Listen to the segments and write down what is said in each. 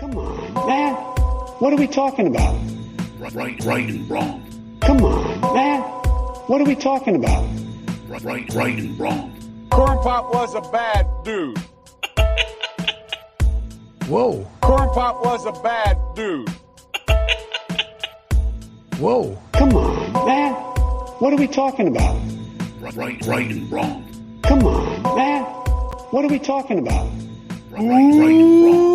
Come on, man. What are we talking about? Right and wrong. Come on, man. What are we talking about? Right and wrong. Corn Pop was a bad dude. Whoa. Corn Pop was a bad dude. Whoa. Come on, man. What are we talking about? Right and wrong. Come on, man. What are we talking about? Right and wrong.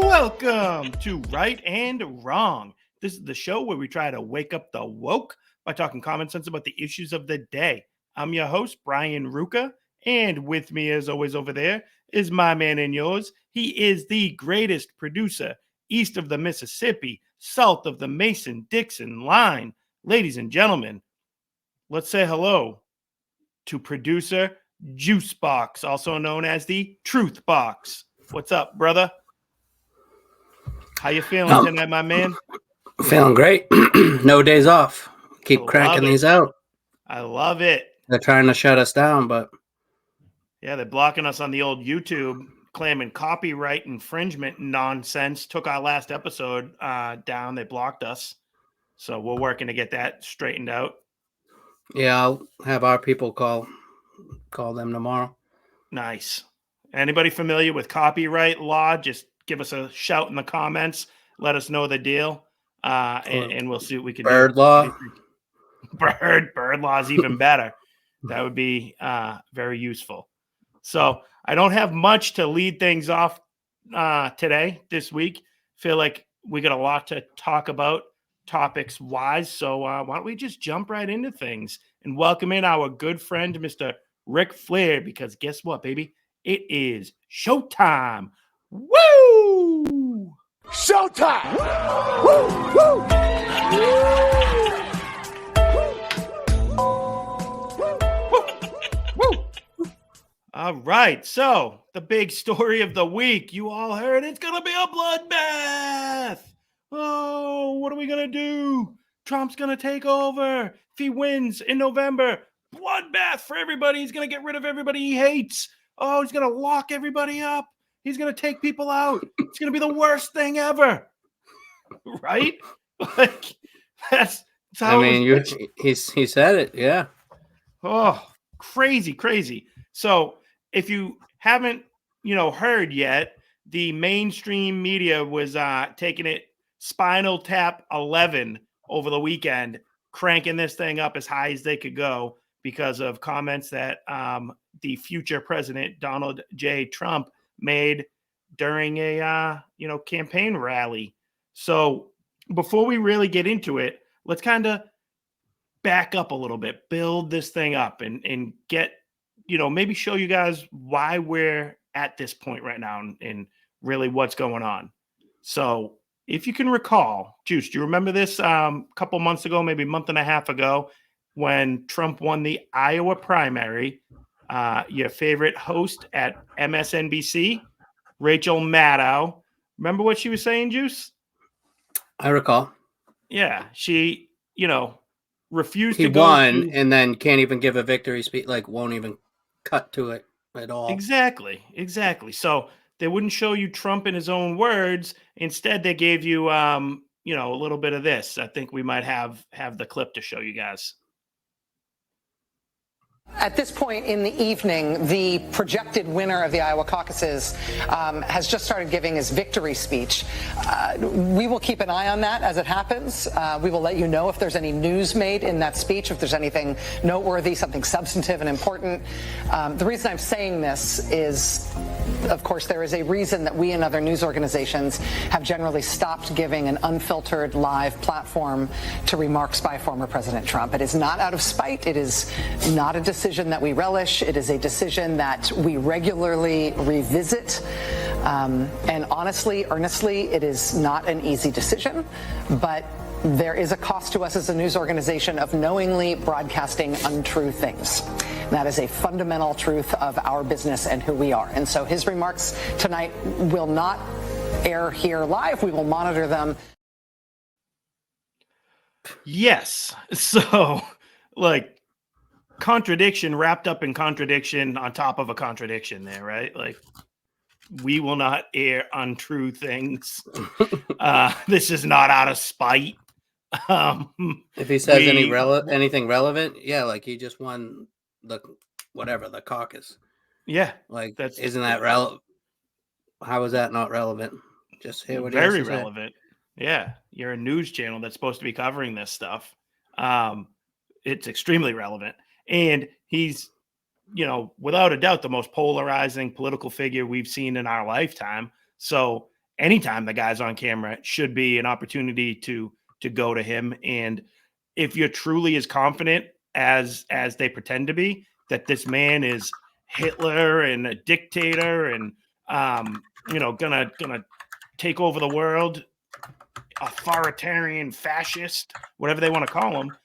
Welcome to Right and Wrong. This is the show where we try to wake up the woke by talking common sense about the issues of the day. I'm your host, Brian Ruka, and with me, as always, over there is my man and yours. He is the greatest producer east of the Mississippi, south of the Mason-Dixon line. Ladies and gentlemen, let's say hello to producer Juicebox, also known as the Truth Box. What's up, brother? How you feeling tonight, my man? Feeling great. No days off. Keep Love cranking it. these out. I love it. They're trying to shut us down, but Yeah, they're blocking us on the old YouTube, claiming copyright infringement nonsense. Took our last episode down. They blocked us. So we're working to get that straightened out. yeah, I'll have our people call them tomorrow. Nice. Anybody familiar with copyright law? Just give us a shout in the comments. Let us know the deal. And we'll see what we can Bird do. law. Bird law is even better. That would be very useful. So I don't have much to lead things off this week. Feel like we got a lot to talk about topics wise. So why don't we just jump right into things and welcome in our good friend, Mr. Ric Flair, because guess what, baby? It is showtime. Woo! Showtime! Woo! Woo! All right, so the big story of the week, you all heard it's going to be a bloodbath. Oh, what are we going to do? Trump's going to take over. If he wins in November, bloodbath for everybody. He's going to get rid of everybody he hates. Oh, he's going to lock everybody up. He's going to take people out. It's going to be the worst thing ever. Right? Like, that's how he said it, yeah. Oh, crazy. So if you haven't, heard yet, the mainstream media was taking it Spinal Tap 11 over the weekend, cranking this thing up as high as they could go because of comments that the future president, Donald J. Trump, made during a, campaign rally. So before we really get into it, let's kind of back up a little bit, build this thing up and get, maybe show you guys why we're at this point right now and really what's going on. So if you can recall, Juice, do you remember this a couple months ago, maybe a month and a half ago, when Trump won the Iowa primary? Your favorite host at MSNBC, Rachel Maddow. Remember what she was saying, Juice? I recall. Yeah, she, refused He to go. won and then can't even give a victory speech, like won't even cut to it at all. Exactly. So they wouldn't show you Trump in his own words. Instead, they gave you, a little bit of this. I think we might have the clip to show you guys. At this point in the evening, the projected winner of the Iowa caucuses has just started giving his victory speech. We will keep an eye on that as it happens. We will let you know if there's any news made in that speech, if there's anything noteworthy, something substantive and important. The reason I'm saying this is, of course, there is a reason that we and other news organizations have generally stopped giving an unfiltered live platform to remarks by former President Trump. It is not out of spite. It is not a decision that we relish. It is a decision that we regularly revisit. And honestly, earnestly, it is not an easy decision, but there is a cost to us as a news organization of knowingly broadcasting untrue things. That is a fundamental truth of our business and who we are. And so his remarks tonight will not air here live. We will monitor them. Yes. So, contradiction wrapped up in contradiction on top of a contradiction there, right? Like, we will not air untrue things. This is not out of spite. If he says anything relevant, yeah, like he just won the caucus. Yeah, like isn't that relevant? How is that not relevant? Just hear what very he has to relevant. Say. Yeah, you're a news channel that's supposed to be covering this stuff. It's extremely relevant, and he's, without a doubt, the most polarizing political figure we've seen in our lifetime. So anytime the guy's on camera, it should be an opportunity to go to him. And if you're truly as confident as they pretend to be, that this man is Hitler and a dictator and gonna take over the world, authoritarian, fascist, whatever they want to call him,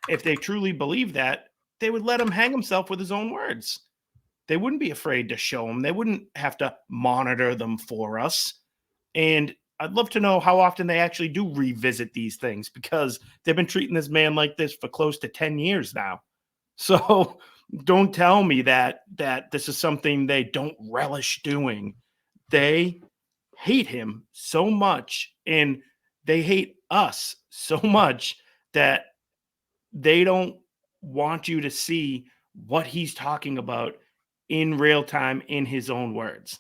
if they truly believe that, they would let him hang himself with his own words. They wouldn't be afraid to show him. They wouldn't have to monitor them for us. And I'd love to know how often they actually do revisit these things, because they've been treating this man like this for close to 10 years now. So don't tell me that this is something they don't relish doing. They hate him so much, and they hate us so much that they don't want you to see what he's talking about in real time in his own words.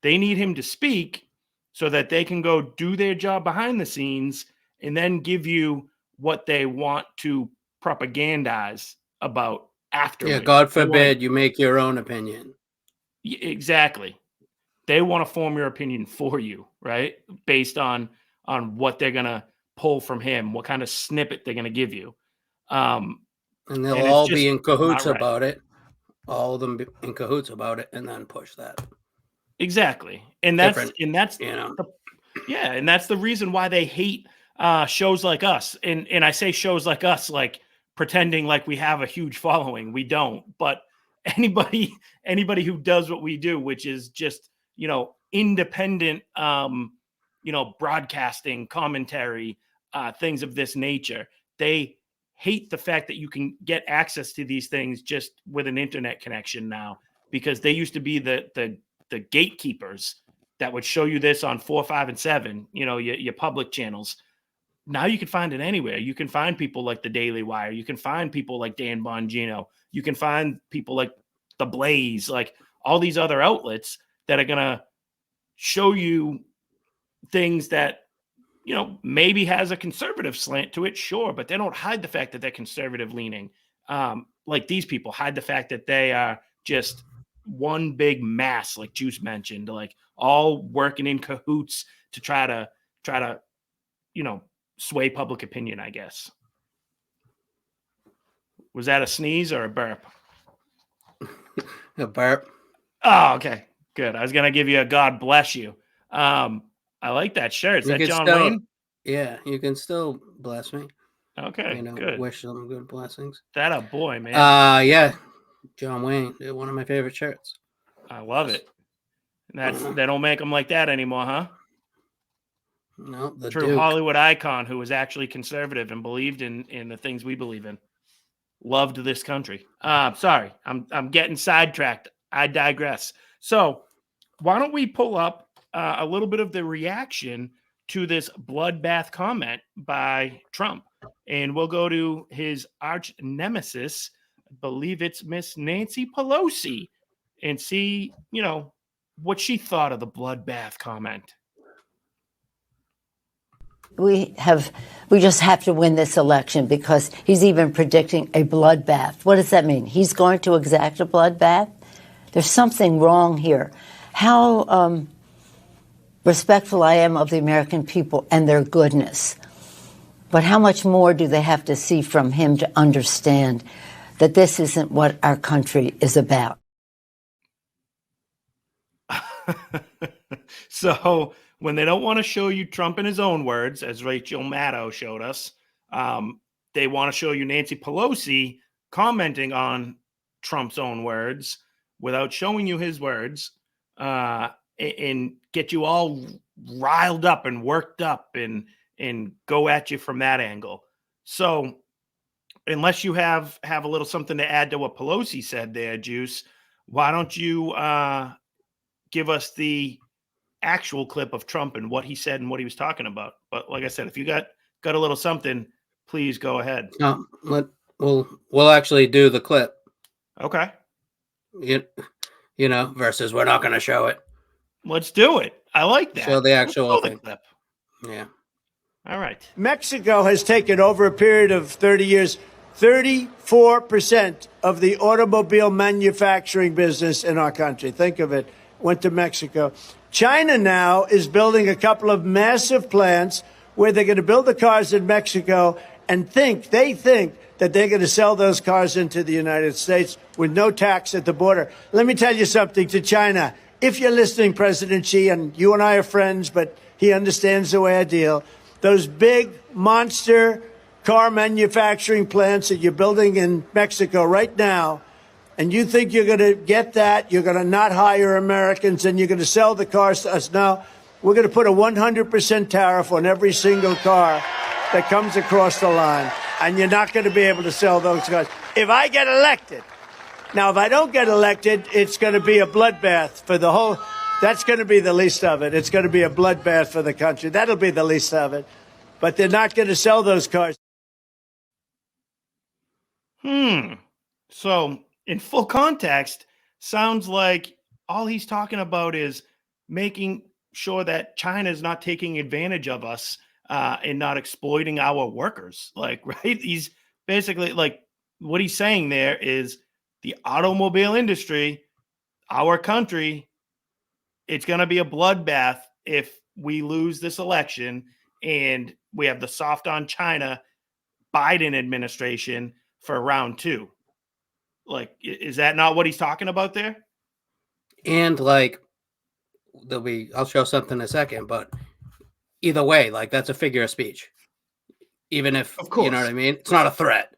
They need him to speak so that they can go do their job behind the scenes and then give you what they want to propagandize about afterwards. Yeah, God forbid you make your own opinion. Exactly. They want to form your opinion for you, right? Based on what they're going to pull from him, what kind of snippet they're going to give you. And they'll all be in cahoots about it. All of them be in cahoots about it, and then push that. Exactly. And that's and that's the reason why they hate shows like us. And I say shows like us, like pretending like we have a huge following. We don't. But anybody who does what we do, which is just, independent, broadcasting, commentary, things of this nature, they hate the fact that you can get access to these things just with an internet connection now, because they used to be the gatekeepers that would show you this on 4, 5, and 7, your public channels. Now you can find it anywhere. You can find people like the Daily Wire. You can find people like Dan Bongino. You can find people like The Blaze, like all these other outlets that are going to show you things that, maybe has a conservative slant to it, sure, but they don't hide the fact that they're conservative leaning. Like these people hide the fact that they are just one big mass, like Juice mentioned, like all working in cahoots to try to, sway public opinion, I guess. Was that a sneeze or a burp? A burp. Oh, okay. Good. I was going to give you a God bless you. I like that shirt. Is that John Wayne? Yeah, you can still bless me. Okay, good. Wish them good blessings. That a boy, man. Yeah, John Wayne, one of my favorite shirts. I love it. They don't make them like that anymore, huh? No, the true Duke. Hollywood icon who was actually conservative and believed in the things we believe in. Loved this country. Sorry, I'm getting sidetracked. I digress. So why don't we pull up a little bit of the reaction to this bloodbath comment by Trump, and we'll go to his arch nemesis, I believe it's Miss Nancy Pelosi, and see, what she thought of the bloodbath comment. We just have to win this election, because he's even predicting a bloodbath. What does that mean? He's going to exact a bloodbath? There's something wrong here. How respectful I am of the American people and their goodness. But how much more do they have to see from him to understand that this isn't what our country is about? So when they don't want to show you Trump in his own words, as Rachel Maddow showed us, they want to show you Nancy Pelosi commenting on Trump's own words without showing you his words, and get you all riled up and worked up and go at you from that angle. So unless you have a little something to add to what Pelosi said there, Juice, why don't you give us the actual clip of Trump and what he said and what he was talking about. But like I said, if you got a little something, please go ahead. We'll actually do the clip. Okay. Versus we're not going to show it. Let's do it. I like that. Show the actual thing. Clip. Yeah. All right. Mexico has taken over a period of 30 years, 34% of the automobile manufacturing business in our country. Think of it. Went to Mexico. China now is building a couple of massive plants where they're going to build the cars in Mexico and they think that they're going to sell those cars into the United States with no tax at the border. Let me tell you something to China. If you're listening, President Xi, and you and I are friends, but he understands the way I deal, those big monster car manufacturing plants that you're building in Mexico right now, and you think you're going to get that, you're going to not hire Americans, and you're going to sell the cars to us. Now, we're going to put a 100% tariff on every single car that comes across the line, and you're not going to be able to sell those cars. If I get elected, now, if I don't get elected, it's going to be a bloodbath for the whole, that's going to be the least of it. It's going to be a bloodbath for the country. That'll be the least of it. But they're not going to sell those cars. So, in full context, sounds like all he's talking about is making sure that China is not taking advantage of us and not exploiting our workers. Like, right? He's basically like, what he's saying there is the automobile industry, our country, it's going to be a bloodbath if we lose this election and we have the soft on China Biden administration for round 2. Like, is that not what he's talking about there? And like, I'll show something in a second, but either way, like, that's a figure of speech. Even if, of course, you know what I mean? It's not a threat.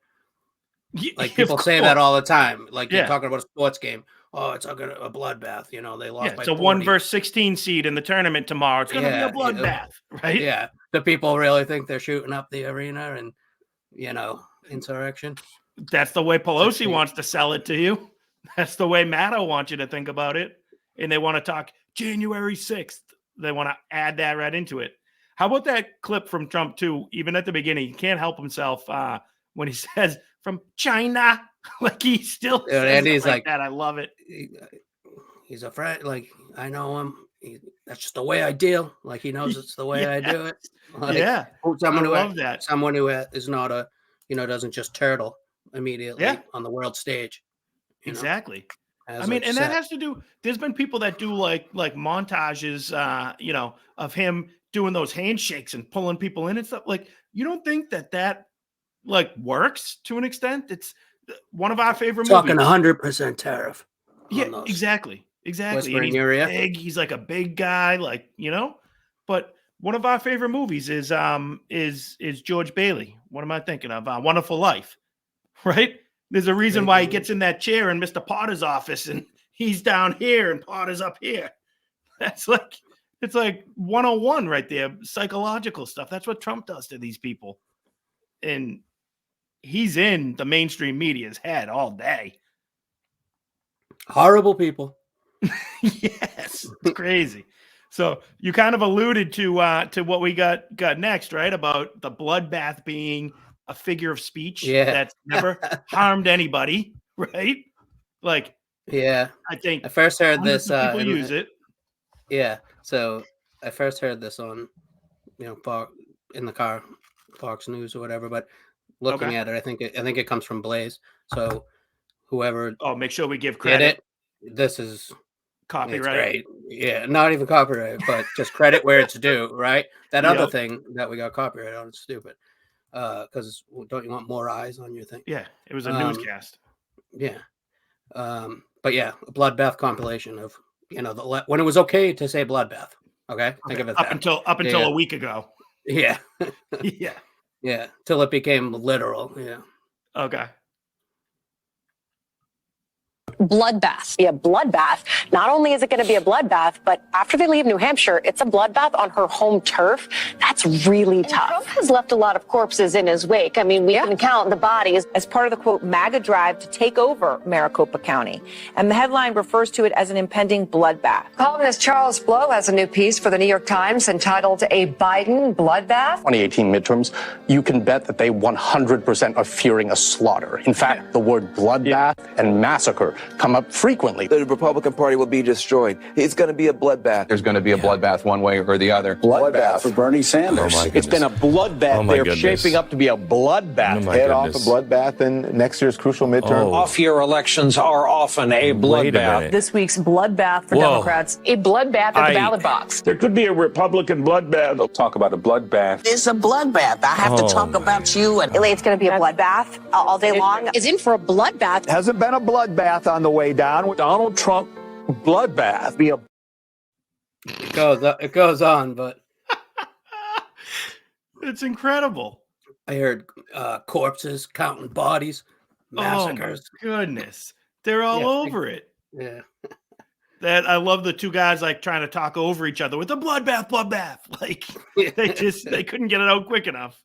Like, people say that all the time. Like, you're talking about a sports game. Oh, it's a bloodbath. They lost by 40. It's a 1-16 seed in the tournament tomorrow. It's going to be a bloodbath, right? Yeah. Do people really think they're shooting up the arena and, insurrection? That's the way Pelosi wants to sell it to you. That's the way Maddow wants you to think about it. And they want to talk January 6th. They want to add that right into it. How about that clip from Trump, too? Even at the beginning, he can't help himself when he says, from China. Like, he still says it like that. I love it. He's a friend. Like, I know him. That's just the way I deal. Like, he knows it's the way I do it. Like, someone who is not a, doesn't just turtle immediately on the world stage. Exactly. I mean, and that has to do, there's been people that do like montages, of him doing those handshakes and pulling people in and stuff. Like, you don't think that like works to an extent? It's one of our favorite movies. Talking 100% tariff. Yeah, exactly. Whispering He's your ear. big. He's like a big guy, like, but one of our favorite movies is George Bailey. What am I thinking of? Wonderful Life, right? There's a reason why he gets in that chair in Mr. Potter's office and he's down here and Potter's up here. It's like 101 right there. Psychological stuff. That's what Trump does to these people. And he's in the mainstream media's head all day. Horrible people. Yes, it's crazy. So you kind of alluded to what we got next, right? About the bloodbath being a figure of speech that's never harmed anybody, right? Like, I think I first heard this. People use it. Yeah. So I first heard this on, in the car, Fox News or whatever. But looking at it, I think it comes from Blaze. So whoever. Oh, make sure we give credit. This is copyright. Yeah, not even copyright, but just credit where it's due, right? That other thing that we got copyright on is stupid. Because don't you want more eyes on your thing? Yeah, it was a newscast. Yeah. But yeah, a bloodbath compilation of, when it was okay to say bloodbath. Okay. Think of it up until a week ago. Yeah. Yeah. Yeah. Till it became literal. Yeah. Okay. bloodbath. Be a bloodbath. Not only is it going to be a bloodbath, but after they leave New Hampshire, it's a bloodbath on her home turf. That's really tough. Trump has left a lot of corpses in his wake. I mean, we can count the bodies. As part of the, quote, MAGA drive to take over Maricopa County. And the headline refers to it as an impending bloodbath. Columnist Charles Blow has a new piece for the New York Times entitled A Biden Bloodbath. 2018 midterms, you can bet that they 100% are fearing a slaughter. In fact, the word bloodbath and massacre come up frequently. The Republican Party will be destroyed. It's going to be a bloodbath. There's going to be a bloodbath one way or the other. Bloodbath for Bernie Sanders. Oh, it's been a bloodbath. They're shaping up to be a bloodbath. Head off a bloodbath in next year's crucial midterm. Off-year elections are often a bloodbath. This week's bloodbath for Democrats. A bloodbath at the ballot box. There could be a Republican bloodbath. They'll talk about a bloodbath. It's a bloodbath. I have to talk about you. And It's going to be a bloodbath all day long. Is in for a bloodbath. Hasn't been a bloodbath on the way down. Donald Trump bloodbath. Be a It goes on, but it's incredible. I heard corpses, counting bodies, massacres. Oh my goodness, they're all over it. Yeah. That I love the two guys like trying to talk over each other with the bloodbath. Like they couldn't get it out quick enough.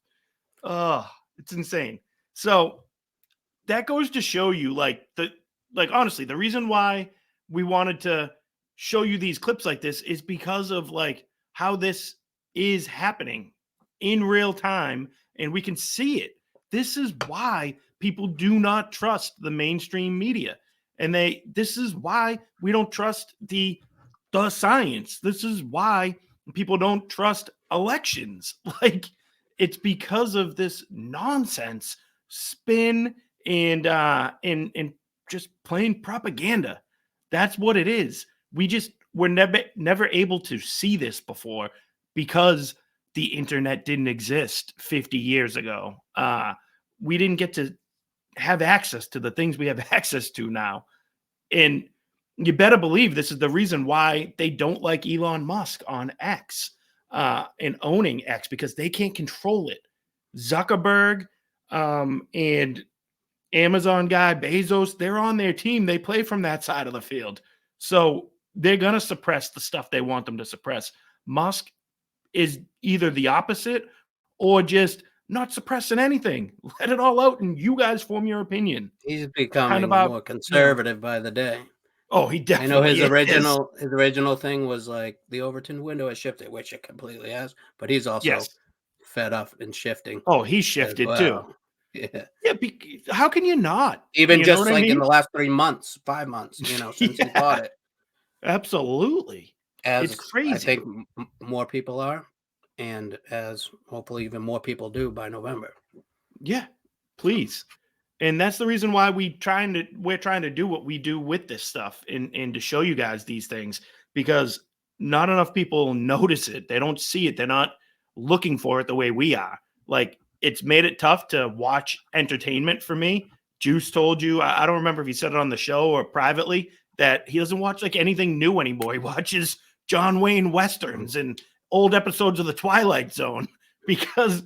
Oh, it's insane. So that goes to show you honestly, the reason why we wanted to show you these clips like this is because of like how this is happening in real time and we can see it. This is why people do not trust the mainstream media. And this is why we don't trust the science. This is why people don't trust elections. Like it's because of this nonsense spin and just plain propaganda. That's what it is. We're never able to see this before because the internet didn't exist 50 years ago. We didn't get to have access to the things we have access to now. And you better believe this is the reason why they don't like Elon Musk on X and owning X, because they can't control it. Zuckerberg and Amazon guy Bezos, they're on their team. They play from that side of the field. So they're going to suppress the stuff they want them to suppress. Musk is either the opposite or just not suppressing anything. Let it all out and you guys form your opinion. He's becoming more conservative by the day. Oh, he definitely I know his original thing was like the Overton window has shifted, which it completely has, but he's also fed up and shifting. Oh, he shifted too. Yeah. Yeah. How can you not? Even just like in the last 3 months, 5 months, since he bought it. Absolutely. It's crazy. I think more people are. And as hopefully even more people do by November. Yeah, please. And that's the reason why we're trying to do what we do with this stuff and to show you guys these things, because not enough people notice it. They don't see it. They're not looking for it the way we are. Like it's made it tough to watch entertainment for me. Juice told you, I don't remember if he said it on the show or privately, that he doesn't watch like anything new anymore. He watches John Wayne Westerns and old episodes of the Twilight Zone, because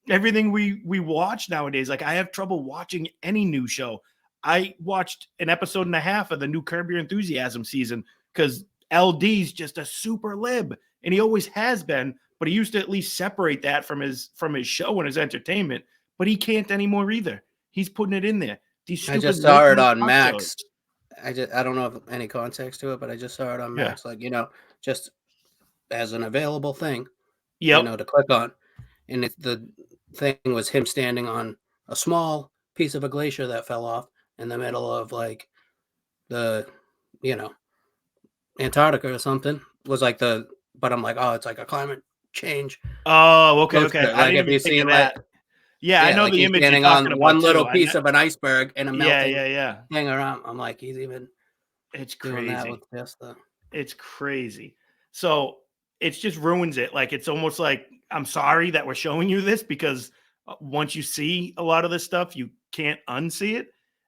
everything we watch nowadays, like I have trouble watching any new show. I watched an episode and a half of the new Curb Your Enthusiasm season because LD's just a super lib and he always has been, but he used to at least separate that from his show and his entertainment, but he can't anymore either. He's putting it in there. I just saw it on Max. I don't know if any context to it, but I just saw it on Max, just as an available thing, to click on. And the thing was him standing on a small piece of a glacier that fell off in the middle of like the, Antarctica or something. Was like but I'm like, oh, it's like a climate change. Oh, okay. Like, have you seen that? Yeah, I know like the image. Standing on one little piece of an iceberg and a melting thing around. I'm like, he's even. It's doing crazy. That with this, it's crazy. So it just ruins it. Like it's almost like I'm sorry that we're showing you this, because once you see a lot of this stuff, you can't unsee it,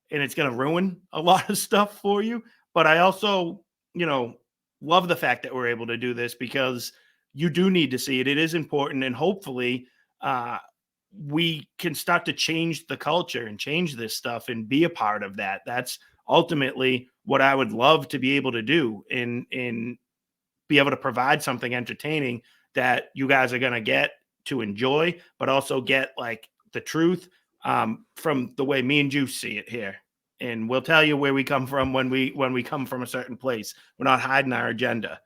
and it's going to ruin a lot of stuff for you. But I also, love the fact that we're able to do this, because you do need to see it. It is important, and hopefully we can start to change the culture and change this stuff and be a part of that. That's ultimately what I would love to be able to do in be able to provide something entertaining that you guys are going to get to enjoy, but also get like the truth from the way me and Juice see it here. And we'll tell you where we come from when we come from a certain place. We're not hiding our agenda.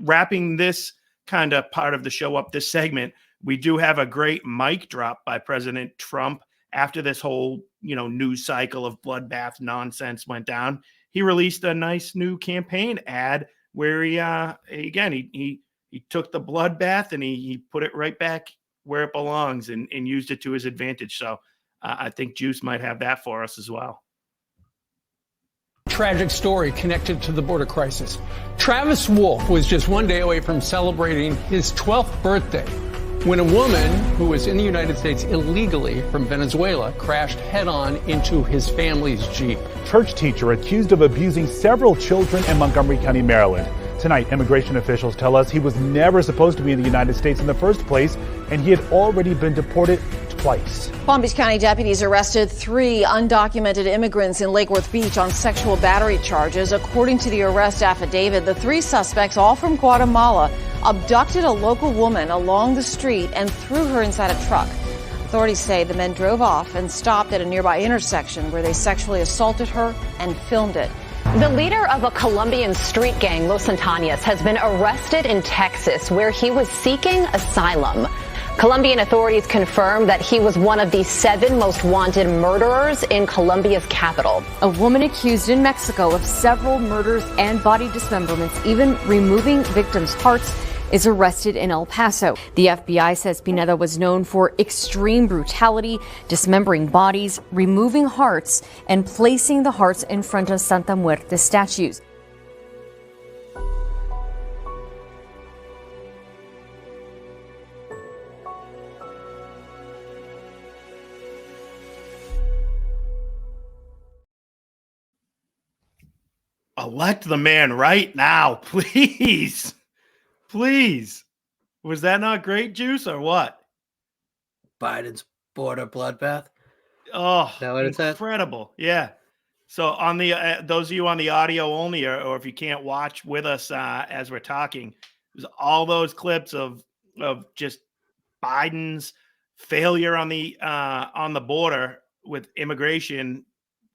Wrapping this kind of part of the show up, this segment, we do have a great mic drop by President Trump after this whole, news cycle of bloodbath nonsense went down. He released a nice new campaign ad where he took the bloodbath and he put it right back where it belongs and used it to his advantage. So I think Juice might have that for us as well. Tragic story connected to the border crisis. Travis Wolf was just one day away from celebrating his 12th birthday when a woman who was in the United States illegally from Venezuela crashed head-on into his family's Jeep. Church teacher accused of abusing several children in Montgomery County, Maryland. Tonight, immigration officials tell us he was never supposed to be in the United States in the first place, and he had already been deported twice. Palm Beach County deputies arrested 3 undocumented immigrants in Lake Worth Beach on sexual battery charges. According to the arrest affidavit, the 3 suspects, all from Guatemala, abducted a local woman along the street and threw her inside a truck. Authorities say the men drove off and stopped at a nearby intersection where they sexually assaulted her and filmed it. The leader of a Colombian street gang, Los Antanas, has been arrested in Texas, where he was seeking asylum. Colombian authorities confirmed that he was one of the 7 most wanted murderers in Colombia's capital. A woman accused in Mexico of several murders and body dismemberments, even removing victims' hearts, is arrested in El Paso. The FBI says Pineda was known for extreme brutality, dismembering bodies, removing hearts, and placing the hearts in front of Santa Muerte statues. Elect the man right now, please. Please. Was that not great, Juice, or what? Biden's border bloodbath. Oh, incredible. Yeah. So on the those of you on the audio only, or if you can't watch with us as we're talking, there's all those clips of just Biden's failure on the border with immigration,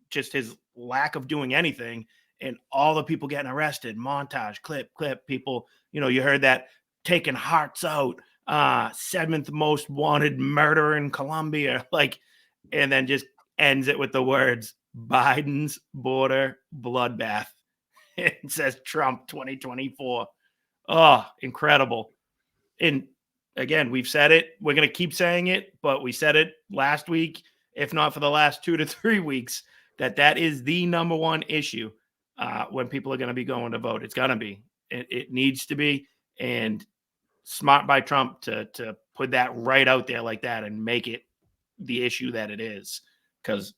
just his lack of doing anything, and all the people getting arrested. Montage, clip, people. You heard that taking hearts out, 7th most wanted murderer in Colombia, and then just ends it with the words Biden's border bloodbath. It says Trump 2024. Oh, incredible. And again, we've said it. We're going to keep saying it, but we said it last week, if not for the last 2 to 3 weeks, that is the number one issue when people are going to be going to vote. It's going to be. It needs to be, and smart by Trump to put that right out there like that and make it the issue that it is, because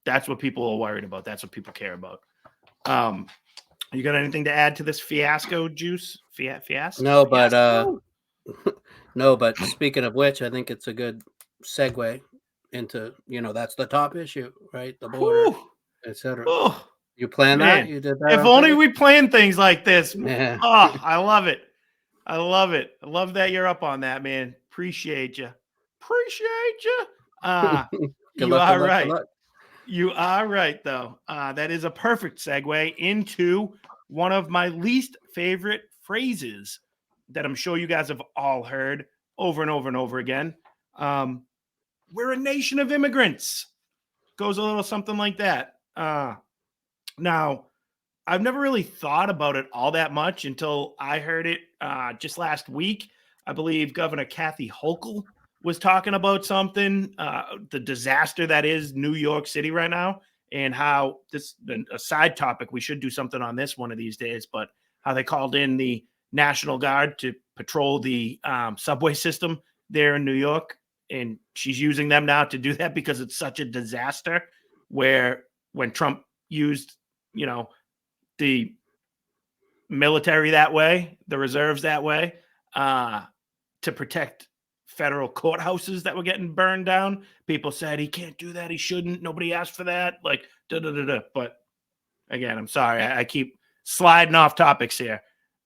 that's what people are worried about. That's what people care about. You got anything to add to this fiasco, Juice? Fiasco? No, but speaking of which, I think it's a good segue into, that's the top issue, right? The border, etc. You plan that? You did that? If only we planned things like this. Yeah. Oh, I love it. I love that you're up on that, man. Appreciate you. You are right. You are right, though. That is a perfect segue into one of my least favorite phrases that I'm sure you guys have all heard over and over and over again. We're a nation of immigrants. Goes a little something like that. Now, I've never really thought about it all that much until I heard it just last week. I believe Governor Kathy Hochul was talking about something, the disaster that is New York City right now, and how a side topic, we should do something on this one of these days, but how they called in the National Guard to patrol the subway system there in New York. And she's using them now to do that because it's such a disaster, where when Trump used, the military that way, the reserves that way, to protect federal courthouses that were getting burned down. People said he can't do that. He shouldn't. Nobody asked for that. But Again, I'm sorry. I keep sliding off topics here.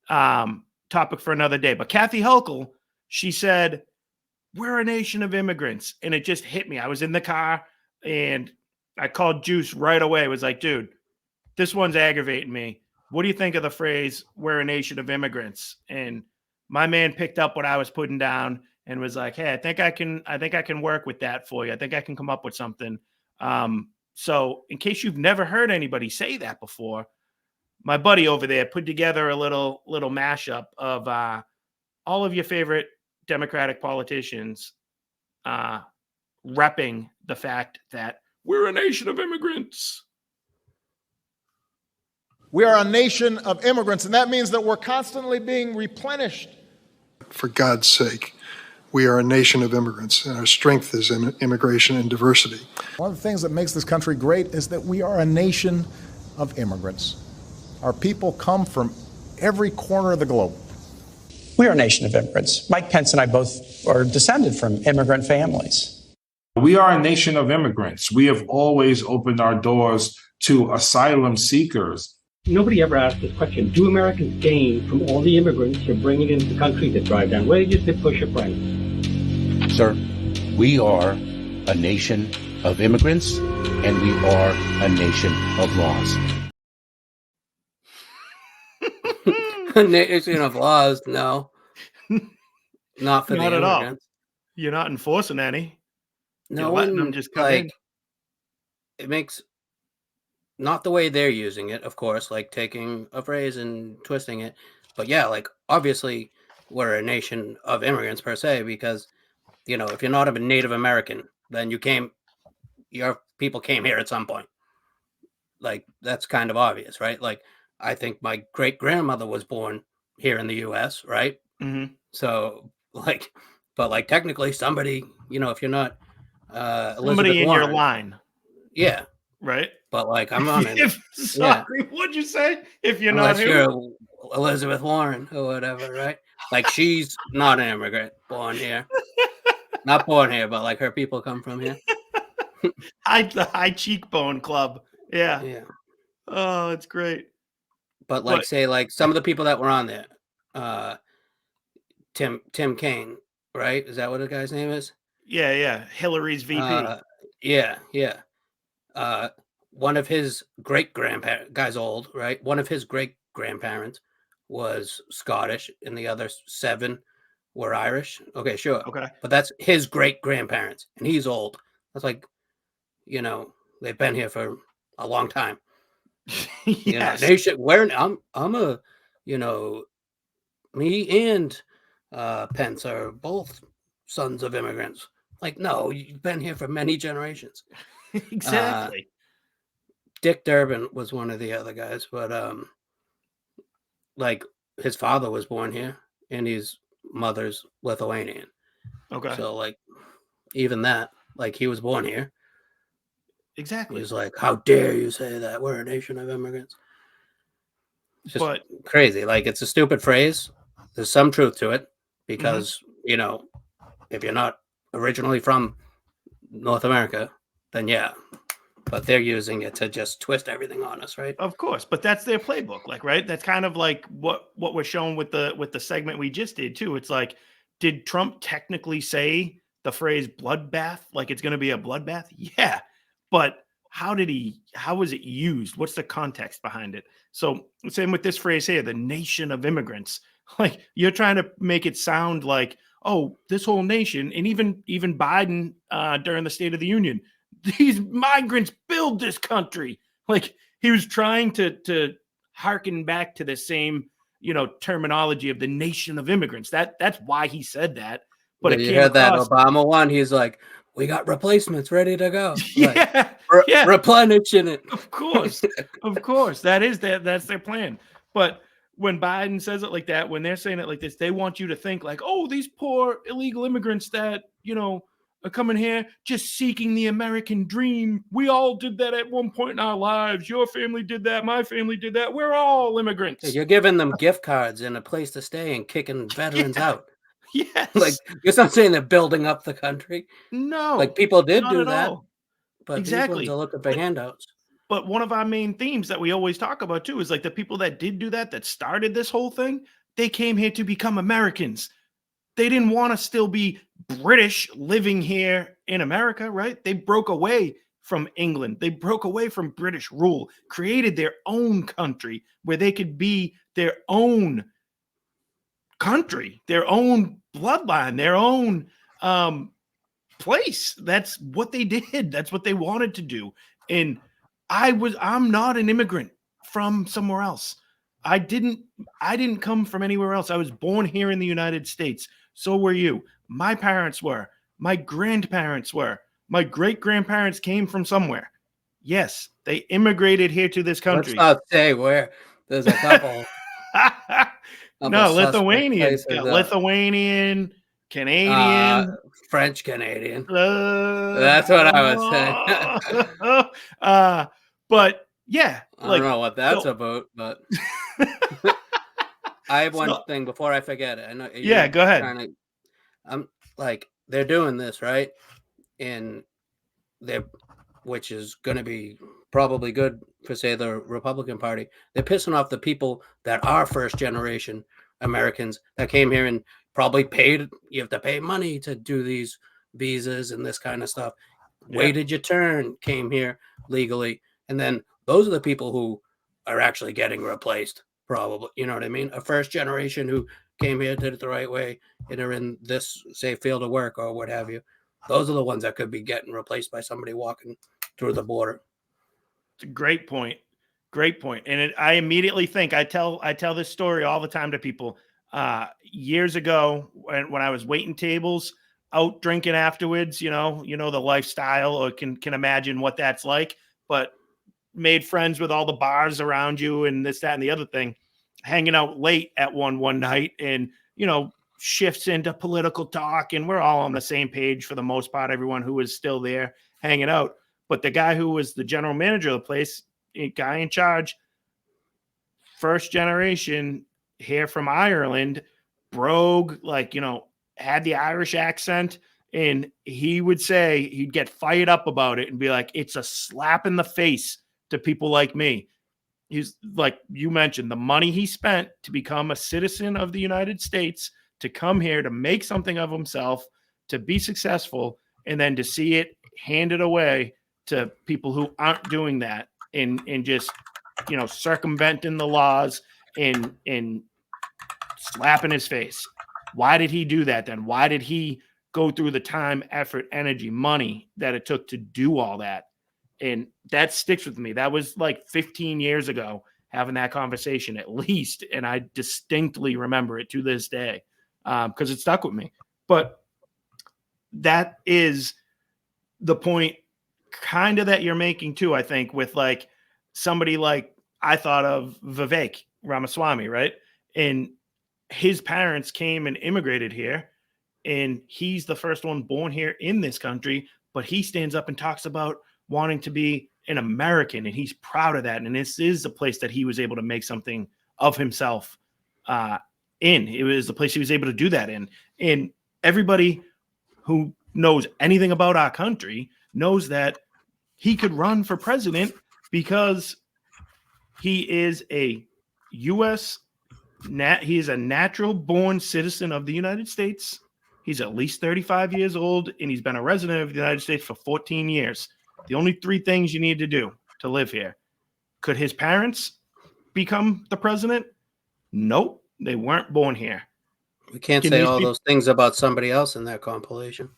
Topic for another day. But Kathy Hochul, she said, we're a nation of immigrants. And it just hit me. I was in the car and I called Juice right away. I was like, dude, this one's aggravating me. What do you think of the phrase, we're a nation of immigrants? And my man picked up what I was putting down and was like, hey, I think I can work with that for you. I think I can come up with something. So in case you've never heard anybody say that before, my buddy over there put together a little mashup of all of your favorite Democratic politicians repping the fact that we're a nation of immigrants. We are a nation of immigrants, and that means that we're constantly being replenished. For God's sake, we are a nation of immigrants, and our strength is in immigration and diversity. One of the things that makes this country great is that we are a nation of immigrants. Our people come from every corner of the globe. We are a nation of immigrants. Mike Pence and I both are descended from immigrant families. We are a nation of immigrants. We have always opened our doors to asylum seekers. Nobody ever asked this question. Do Americans gain from all the immigrants you're bringing into the country that drive down wages, that push a price? Sir, we are a nation of immigrants, and we are a nation of laws. A nation of laws, no. Not for not the at all. immigrants. You're not enforcing any. No You're letting one them just come in. It makes not the way they're using it, of course, like taking a phrase and twisting it. But yeah, like obviously we're a nation of immigrants per se, because if you're not a Native American, then your people came here at some point. Like that's kind of obvious, right? Like I think my great grandmother was born here in the US, right? Mm-hmm. So but technically somebody, if you're not somebody in Warren, your line. Yeah. Right. But I'm on it. Sorry, what'd you say? If you're Unless not you're Elizabeth Warren or whatever, right? Like she's not an immigrant born here. Not born here, but like her people come from here. The high cheekbone club. Yeah. Yeah. Oh, it's great. But say some of the people that were on there, Tim Kaine, right? Is that what the guy's name is? Yeah. Hillary's VP. Yeah. One of his great grandparents, guy's old, right? One of his great grandparents was Scottish, and the other 7 were Irish. Okay, sure. Okay. But that's his great grandparents, and he's old. That's they've been here for a long time. Yes. Nation. I'm a, me and Pence are both sons of immigrants. Like, no, you've been here for many generations. Exactly. Dick Durbin was one of the other guys, but his father was born here and his mother's Lithuanian. Okay. So even that, he was born here. Exactly. He's like, how dare you say that? We're a nation of immigrants. It's just But crazy. It's a stupid phrase. There's some truth to it because, if you're not originally from North America, then yeah. But they're using it to just twist everything on us, right? Of course, but that's their playbook, right? That's kind of like what we're showing with the segment we just did too. It's like, did Trump technically say the phrase bloodbath? Like it's going to be a bloodbath? Yeah, but how was it used? What's the context behind it? So same with this phrase here, the nation of immigrants. Like you're trying to make it sound like, oh, this whole nation, and even Biden during the State of the Union, these migrants build this country. Like he was trying to harken back to the same, terminology of the nation of immigrants. That's why he said that. But you heard that Obama one, he's like, we got replacements ready to go. Replenishing it. Of course. That's their plan. But when Biden says it like that, when they're saying it like this, they want you to think like, oh, these poor illegal immigrants that, are coming here just seeking the American dream. We all did that at one point in our lives. Your family did that. My family did that. We're all immigrants. You're giving them gift cards and a place to stay and kicking veterans out. Yes. It's not saying they're building up the country. No. People did do that. all. But exactly. these ones are looking for handouts. But one of our main themes that we always talk about too is like the people that did do that started this whole thing, they came here to become Americans. They didn't want to still be British living here in America, right? They broke away from England. They broke away from British rule, created their own country where they could be their own country, their own bloodline, their own place. That's what they did. That's what they wanted to do. And I'm not an immigrant from somewhere else. I didn't come from anywhere else. I was born here in the United States. So were you. My parents were. My grandparents were. My great-grandparents came from somewhere. Yes, they immigrated here to this country. Let's not say where. There's a couple. No, Lithuanians. Lithuanian, Canadian. French Canadian. That's what I was saying. But yeah. I don't know what that's about, but I have one thing before I forget it. I know. Yeah, go ahead. I'm like, they're doing this, right? And which is going to be probably good for, say, the Republican Party. They're pissing off the people that are first generation Americans that came here and probably paid. You have to pay money to do these visas and this kind of stuff. Yeah. Waited your turn, came here legally. And then those are the people who are actually getting replaced, probably. You know what I mean? A first generation who came here, did it the right way, and are in this, say, field of work or what have you. Those are the ones that could be getting replaced by somebody walking through the border. It's a great point. Great point. And I immediately think, I tell this story all the time to people. Years ago, when I was waiting tables, out drinking afterwards, you know the lifestyle, or can imagine what that's like, but made friends with all the bars around you and this, that, and the other thing, hanging out late at one night, and, shifts into political talk, and we're all on the same page for the most part, everyone who was still there hanging out. But the guy who was the general manager of the place, a guy in charge, first generation here from Ireland, brogue, had the Irish accent, and he would say, he'd get fired up about it and be like, it's a slap in the face to people like me. He's like, you mentioned the money he spent to become a citizen of the United States, to come here to make something of himself, to be successful, and then to see it handed away to people who aren't doing that, and just, circumventing the laws and slapping his face. Why did he do that then? Why did he go through the time, effort, energy, money that it took to do all that? And that sticks with me. That was like 15 years ago, having that conversation at least. And I distinctly remember it to this day, because it stuck with me. But that is the point kind of that you're making too, I think, with like somebody like, I thought of Vivek Ramaswamy, right? And his parents came and immigrated here, and he's the first one born here in this country, but he stands up and talks about wanting to be an American, and he's proud of that. And this is the place that he was able to make something of himself in. It was the place he was able to do that in. And everybody who knows anything about our country knows that he could run for president because he is a U.S. He is a natural born citizen of the United States. He's at least 35 years old, and he's been a resident of the United States for 14 years. The only three things you need to do to live here. Could his parents become the president? Nope. They weren't born here. We can't say all those things about somebody else in that compilation.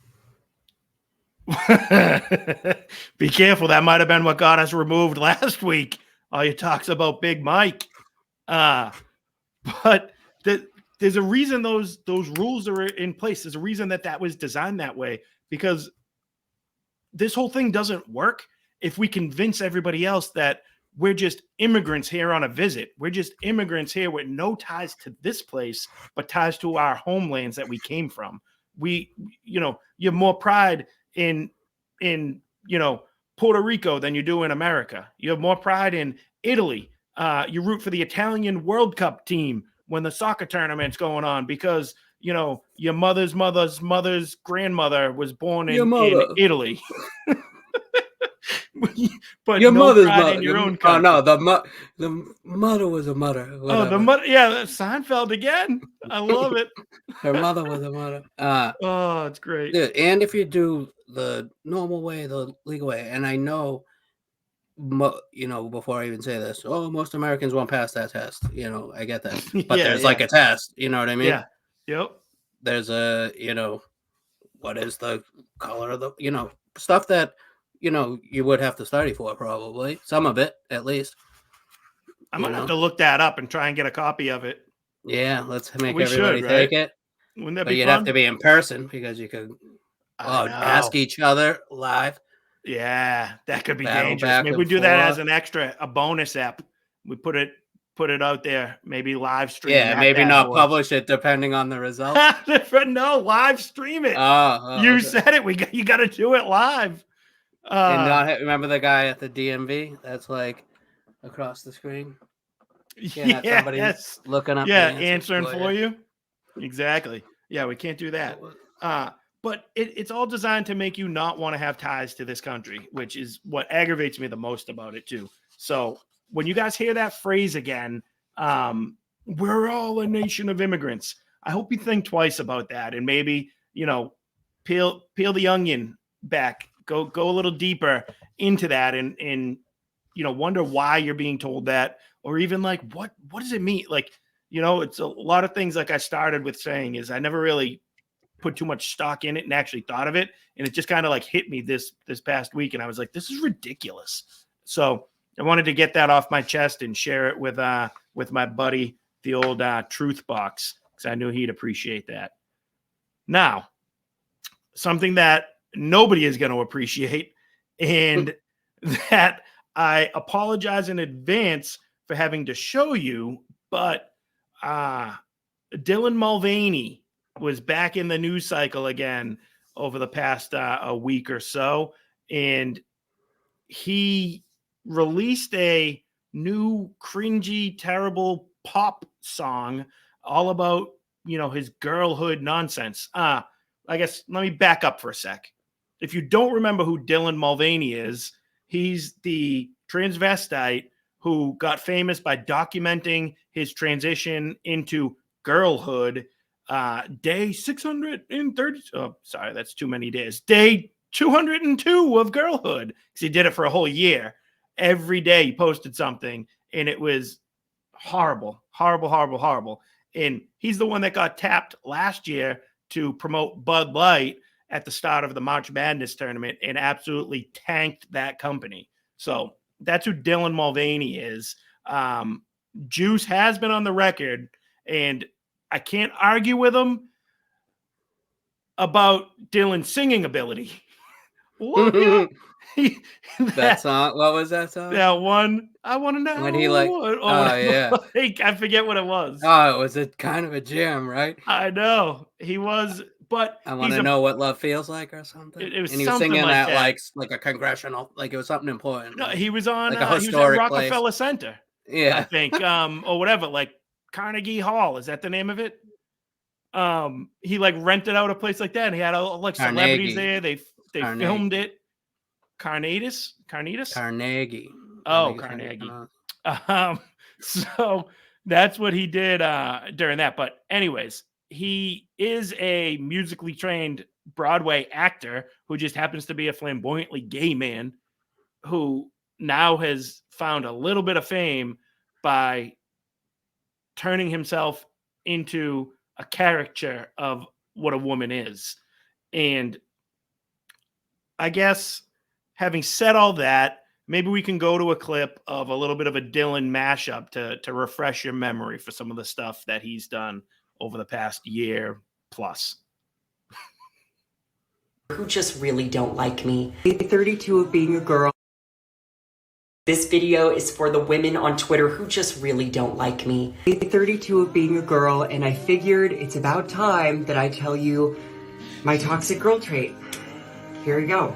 Be careful. That might have been what got us removed last week. All your talks about Big Mike. But there's a reason those rules are in place. There's a reason that was designed that way, because this whole thing doesn't work if we convince everybody else that we're just immigrants here on a visit. We're just immigrants here with no ties to this place, but ties to our homelands that we came from. You have more pride in Puerto Rico than you do in America. You have more pride in Italy. You root for the Italian World Cup team when the soccer tournament's going on because, your mother's mother's grandmother was born in Italy. but your no mother's pride mother. in your own Oh country. no, the mother was a mother. Oh, the mother. Yeah, Seinfeld again. I love it. Her mother was a mother. Oh, it's great. Dude, and if you do the normal way, the legal way, and I know, before I even say this, most Americans won't pass that test. I get that, but there's like a test. You know what I mean? Yeah. Yep. There's a, what is the color of the, stuff that, you would have to study for probably, some of it at least. I'm gonna have to look that up and try and get a copy of it. Yeah, let's make We everybody should, take right? it. Wouldn't that But be you'd fun? have to be in person because you could ask each other live. Yeah, that could be Battle dangerous. back Maybe and we do that as forth. an extra, a bonus app. We put it out there. Maybe live stream. Yeah, that maybe bad not boy. publish it depending on the results. No, live stream it. Oh, You okay. said it. You got to do it live. And remember the guy at the DMV? That's like across the screen. Have somebody looking up. Yeah, the answering for you. Exactly. Yeah, we can't do that. But it's all designed to make you not want to have ties to this country, which is what aggravates me the most about it too. So when you guys hear that phrase again, we're all a nation of immigrants. I hope you think twice about that and maybe, peel the onion back, go a little deeper into that and wonder why you're being told that, or even like, what does it mean? Like, it's a lot of things like I started with saying is I never really put too much stock in it and actually thought of it. And it just kind of like hit me this past week. And I was like, this is ridiculous. So I wanted to get that off my chest and share it with my buddy, the old Truth Box, because I knew he'd appreciate that. Now, something that nobody is going to appreciate, and that I apologize in advance for having to show you, but Dylan Mulvaney was back in the news cycle again over the past a week or so, and he released a new cringy, terrible pop song all about, his girlhood nonsense. I guess let me back up for a sec. If you don't remember who Dylan Mulvaney is, he's the transvestite who got famous by documenting his transition into girlhood. Day 630. Oh, sorry, that's too many days. Day 202 of girlhood. Because he did it for a whole year. Every day he posted something, and it was horrible. And he's the one that got tapped last year to promote Bud Light at the start of the March Madness tournament and absolutely tanked that company. So that's who Dylan Mulvaney is. Juice has been on the record, and I can't argue with him about Dylan's singing ability. That song. What was that song? That one. I want to know. When he like, yeah. I forget what it was. Oh, it was a kind of a jam, right? I know he was, but I want to know what love feels like, or something. It was and he was something singing like that, that. like a congressional, like it was something important. No, he was on. Like a he was historic at Rockefeller Center. Yeah, I think, or whatever, like Carnegie Hall. Is that the name of it? He like rented out a place like that, and he had like celebrities there. They filmed it. Carnegie. Oh, Carnegie. So that's what he did during that. But anyways, he is a musically trained Broadway actor who just happens to be a flamboyantly gay man who now has found a little bit of fame by turning himself into a caricature of what a woman is. And I guess having said all that, maybe we can go to a clip of a little bit of a Dylan mashup to refresh your memory for some of the stuff that he's done over the past year plus. Who just really don't like me. 32 of being a girl. This video is for the women on Twitter who just really don't like me. 32 of being a girl, and I figured it's about time that I tell you my toxic girl trait. Here we go.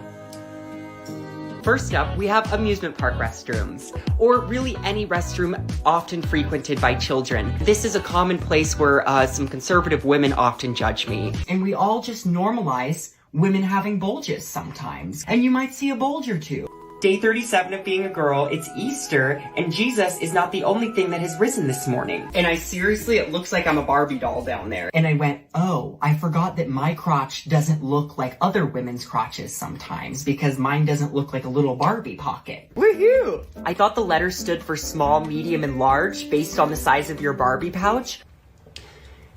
First up, we have amusement park restrooms, or really any restroom often frequented by children. This is a common place where some conservative women often judge me. And we all just normalize women having bulges sometimes. And you might see a bulge or two. Day 37 of being a girl, it's Easter, and Jesus is not the only thing that has risen this morning. And it looks like I'm a Barbie doll down there. And I went, oh, I forgot that my crotch doesn't look like other women's crotches sometimes, because mine doesn't look like a little Barbie pocket. Woohoo! I thought the letters stood for small, medium, and large, based on the size of your Barbie pouch.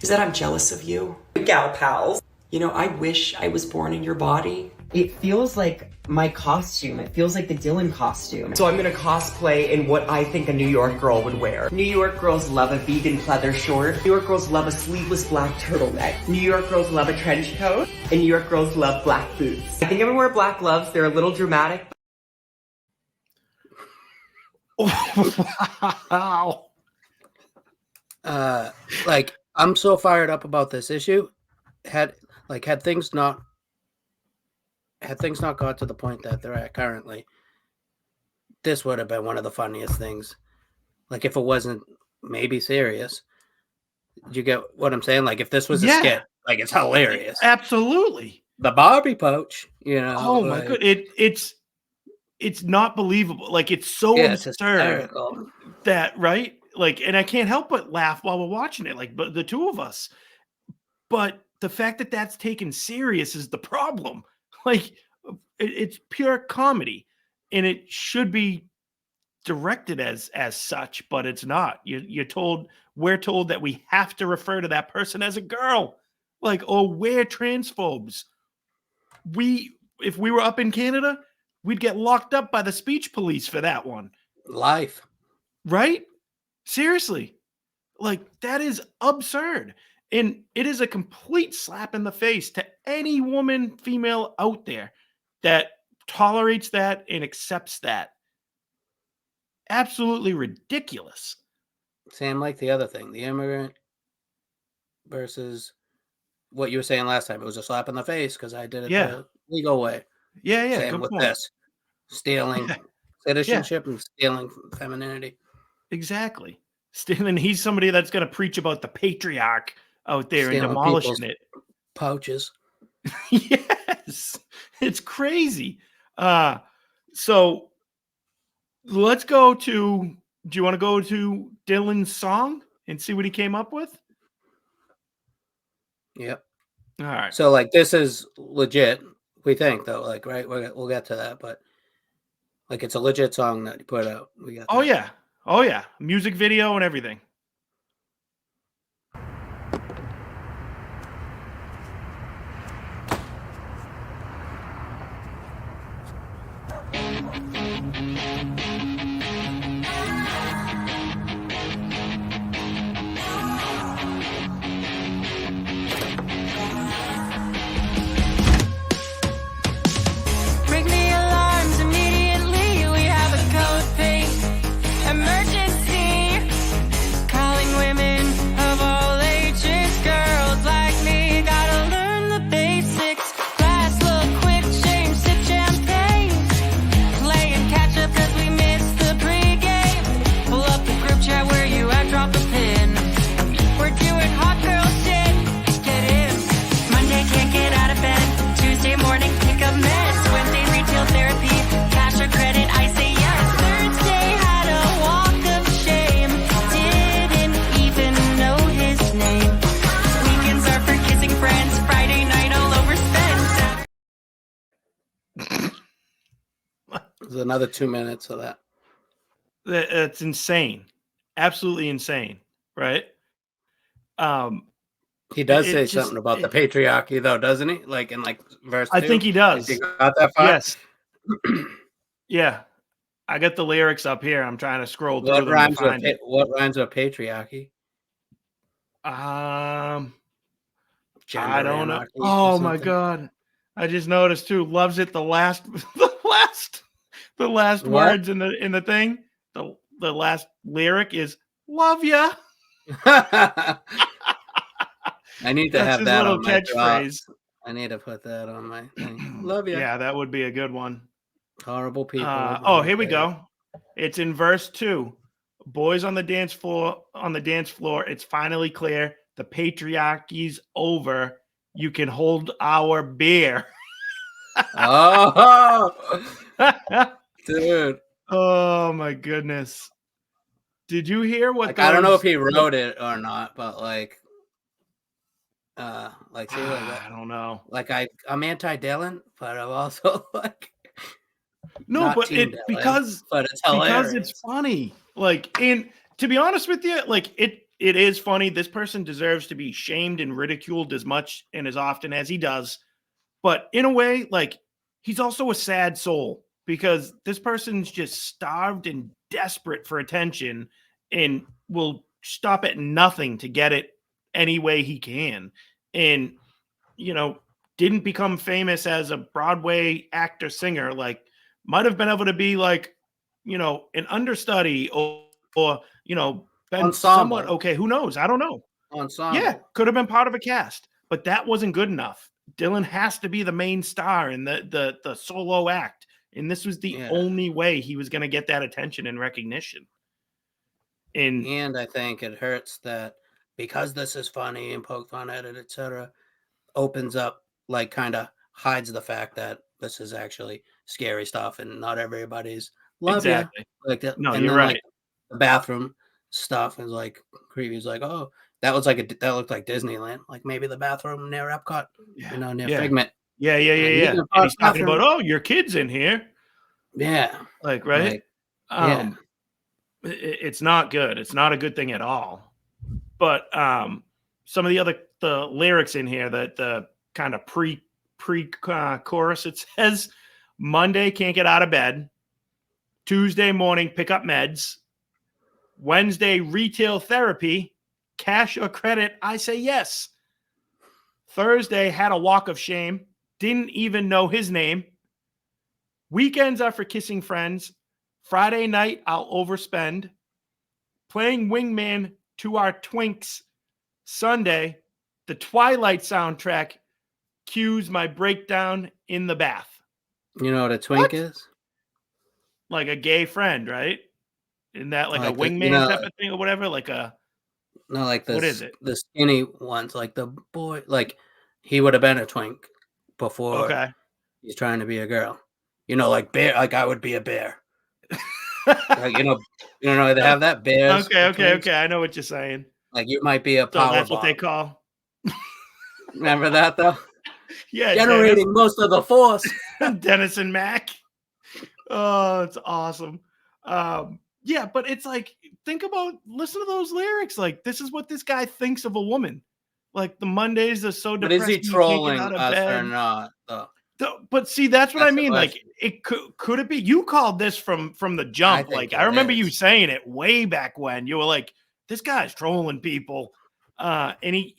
Is that I'm jealous of you? Gal pals. You know, I wish I was born in your body. It feels like my costume. It feels like the Dylan costume. So I'm gonna cosplay in what I think a New York girl would wear. New York girls love a vegan pleather short. New York girls love a sleeveless black turtleneck. New York girls love a trench coat. And New York girls love black boots. I think I'm gonna wear black gloves. They're a little dramatic. Wow. Like, I'm so fired up about this issue. Had things not got to the point that they're at currently, this would have been one of the funniest things. Like, if it wasn't maybe serious. Do you get what I'm saying? Like, if this was a skit, like, it's hilarious. Absolutely. The Barbie pouch, you know. Oh my god, it's not believable. Like, it's so absurd that, right? Like, and I can't help but laugh while we're watching it. Like, but the two of us. But the fact that that's taken serious is the problem. Like, it's pure comedy, and it should be directed as such, but it's not. We're told that we have to refer to that person as a girl. Like, oh, we're transphobes. If we were up in Canada, we'd get locked up by the speech police for that one. Life. Right? Seriously. Like, that is absurd. And it is a complete slap in the face to any woman, female out there that tolerates that and accepts that. Absolutely ridiculous. Same like the other thing, the immigrant versus what you were saying last time. It was a slap in the face because I did it the legal way. Yeah. Same with this. Stealing citizenship and stealing femininity. Exactly. And he's somebody that's going to preach about the patriarch out there and demolishing it. Pouches. Yes. It's crazy. So let's go to, do you want to go to Dylan's song and see what he came up with? Yep. All right. So, like, this is legit, we think, though. Like, right? We'll get to that, but like, it's a legit song that he put out. We got. Oh yeah. Oh yeah. Music video and everything. Ring the alarms immediately. We have a code pink emergency. Calling women of all ages, girls like me. Gotta learn the basics. Class look quick, change, sip champagne. Playing catch up cause we missed the pregame. Pull up the group chat where you at, drop a pin. We're doing hot girl shit. Get in. Monday can't get out of bed. Tuesday morning pick up mess. Wednesday retail therapy. Cash or credit, I say yes. Thursday had a walk of shame. Didn't even know his name. Weekends are for kissing friends. Friday night all overspent. There's another 2 minutes of that. It's insane. Absolutely insane. Right? He does say something about the patriarchy, though, doesn't he? Like, in like verse 2. I think he does. He got that far? Yes. Yeah. I got the lyrics up here. I'm trying to scroll through What them rhymes to find it. what rhymes with patriarchy? I Gender don't know. anarchy or Oh my something? god. I just noticed too. Loves it the last the last What? words in the thing. The last lyric is love ya. I need to That's have his that little on my drop. catchphrase. I need to put that on my thing. Love you. Yeah, that would be a good one. Horrible people. Oh, here we go. It's in verse 2. Boys on the dance floor. It's finally clear. The patriarchy's over. You can hold our beer. Oh, Dude. Oh my goodness. Did you hear what I don't know if he those- wrote it or not, but see, I don't know. I'm anti-Dylan, but I'm also No, not but Team it Dylan, but it's hilarious. because it's funny. Like, and to be honest with you, like it is funny. This person deserves to be shamed and ridiculed as much and as often as he does. But in a way, like he's also a sad soul because this person's just starved and desperate for attention and will stop at nothing to get it any way he can. And, didn't become famous as a Broadway actor singer, like might have been able to be like, an understudy or been somewhat Ensemble. okay. Who knows? I don't know. Ensemble. Yeah, could have been part of a cast, but that wasn't good enough. Dylan has to be the main star in the solo act, and this was the only way he was going to get that attention and recognition. And I think it hurts that because this is funny and poke fun at it, etc., opens up, like, kind of hides the fact that this is actually scary stuff and not everybody's love you. Exactly. Like that. No, And you're then, right. like, the bathroom stuff is like creepy. It's like, oh, that looked like Disneyland. Like maybe the bathroom near Epcot, near Yeah. Figment. Yeah. And And he's talking about, oh, your kid's in here. Yeah. Like, right? yeah. It's not good. It's not a good thing at all. But some of the lyrics in here, that the kind of pre chorus, it says Monday can't get out of bed, Tuesday morning pick up meds, Wednesday retail therapy, cash or credit, I say yes. Thursday had a walk of shame, didn't even know his name. Weekends are for kissing friends. Friday night, I'll overspend. Playing wingman to our twinks. Sunday, the Twilight soundtrack cues my breakdown in the bath. You know what a twink is? Like a gay friend, right? Isn't that like a Like the- wingman type of thing or whatever? Like a... No, like What is it? The skinny ones, like the boy, like he would have been a twink before Okay. he's trying to be a girl. Like bear, like I would be a bear. Like, they have that bears. Okay. I know what you're saying. Like you might be a So power. that's what they call... Remember that though? Yeah. Generating most of the force. Dennis and Mac. Oh, it's awesome. Yeah, but it's like, listen to those lyrics. Like, this is what this guy thinks of a woman. Like, the Mondays are so But depressing. is he trolling us or not? Though? But see, that's what I That's the mean. Like, question. it could it be? You called this from the jump. think I it remember is. you saying it way back when. You were like, this guy's trolling people. And he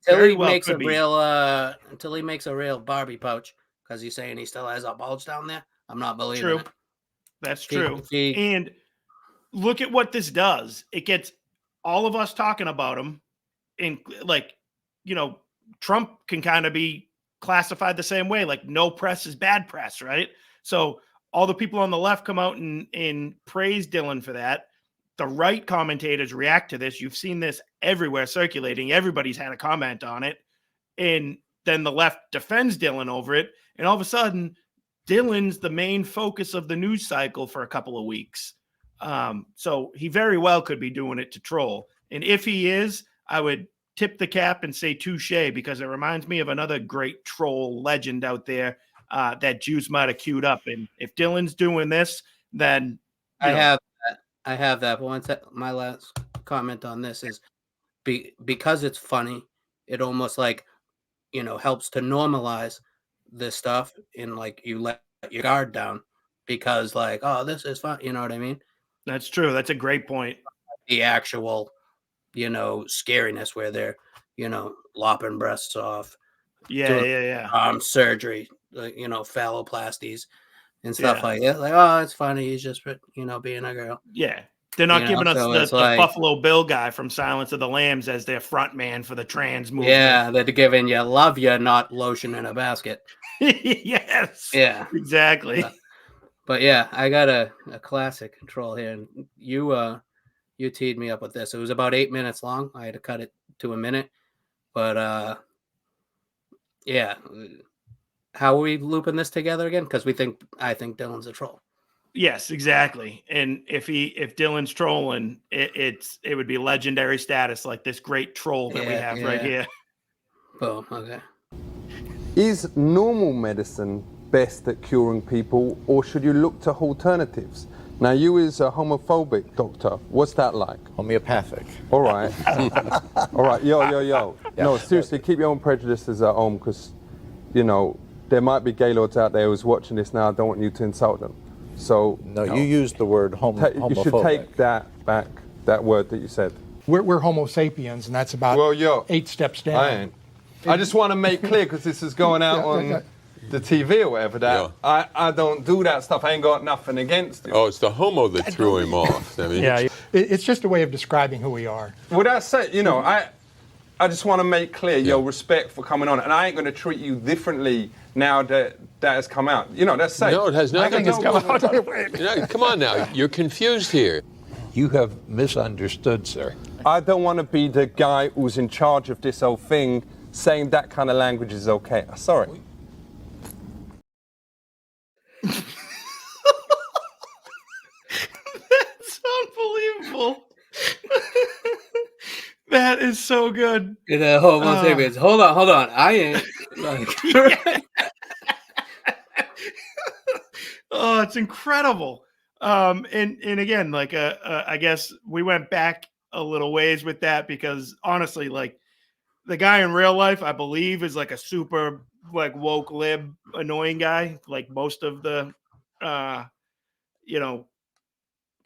Until very he well makes could a be. until he makes a real Barbie pouch, because he's saying he still has a bulge down there. I'm not believing True. it. That's People true. see- And look at what this does. It gets all of us talking about him. And Trump can kind of be classified the same way. Like, no press is bad press, right? So all the people on the left come out and praise Dylan for that. The right commentators react to this. You've seen this everywhere circulating. Everybody's had a comment on it. And then the left defends Dylan over it. And all of a sudden, Dylan's the main focus of the news cycle for a couple of weeks. So he very well could be doing it to troll. And if he is, I would tip the cap and say touche, because it reminds me of another great troll legend out there that Juice might have queued up. And if Dylan's doing this, then I have that. But my last comment on this is because it's funny, it almost helps to normalize this stuff, and you let your guard down because oh, this is fun. You know what I mean? That's true. That's a great point. The actual, scariness where they're, lopping breasts off. Yeah. Surgery, phalloplasties and stuff like that. Like, oh, it's funny. He's just, being a girl. Yeah. They're not giving us so the it's like- Buffalo Bill guy from Silence of the Lambs as their front man for the trans movement. Yeah, they're giving you love you, not lotion in a basket. Yes. Yeah. Exactly. But yeah, I got a classic control here. And you teed me up with this. It was about 8 minutes long. I had to cut it to a minute. But yeah. How are we looping this together again? Because I think Dylan's a troll. Yes, exactly. And if Dylan's trolling, it would be legendary status, like this great troll that we have right here. Boom. Okay. Is normal medicine best at curing people, or should you look to alternatives? Now, you is a homophobic doctor. What's that like? Homeopathic. All right. All right. Yo. Yeah. No, seriously, keep your own prejudices at home, because, you know, there might be gaylords out there who's watching this now. I don't want you to insult them. So No, you used the word homophobic. You should take that back, that word that you said. We're Homo sapiens, and that's about 8 steps down. I ain't. I just want to make clear, because this is going out on the TV or whatever, that I don't do that stuff. I ain't got nothing against it. Oh, it's the homo that threw him off. I mean, It's just a way of describing who we are. Well, that's it. You know, I just want to make clear your respect for coming on, and I ain't going to treat you differently now that has come out. You know, that's safe. No, it has nothing to come out. Yeah, come on now, you're confused here. You have misunderstood, sir. I don't want to be the guy who's in charge of this whole thing saying that kind of language is okay. Sorry. That's unbelievable. That is so good. Homo sapiens. Hold on. I ain't. Oh, it's incredible. And again, like, I guess we went back a little ways with that, because honestly, like, the guy in real life, I believe, is like a super like woke lib annoying guy, like most of the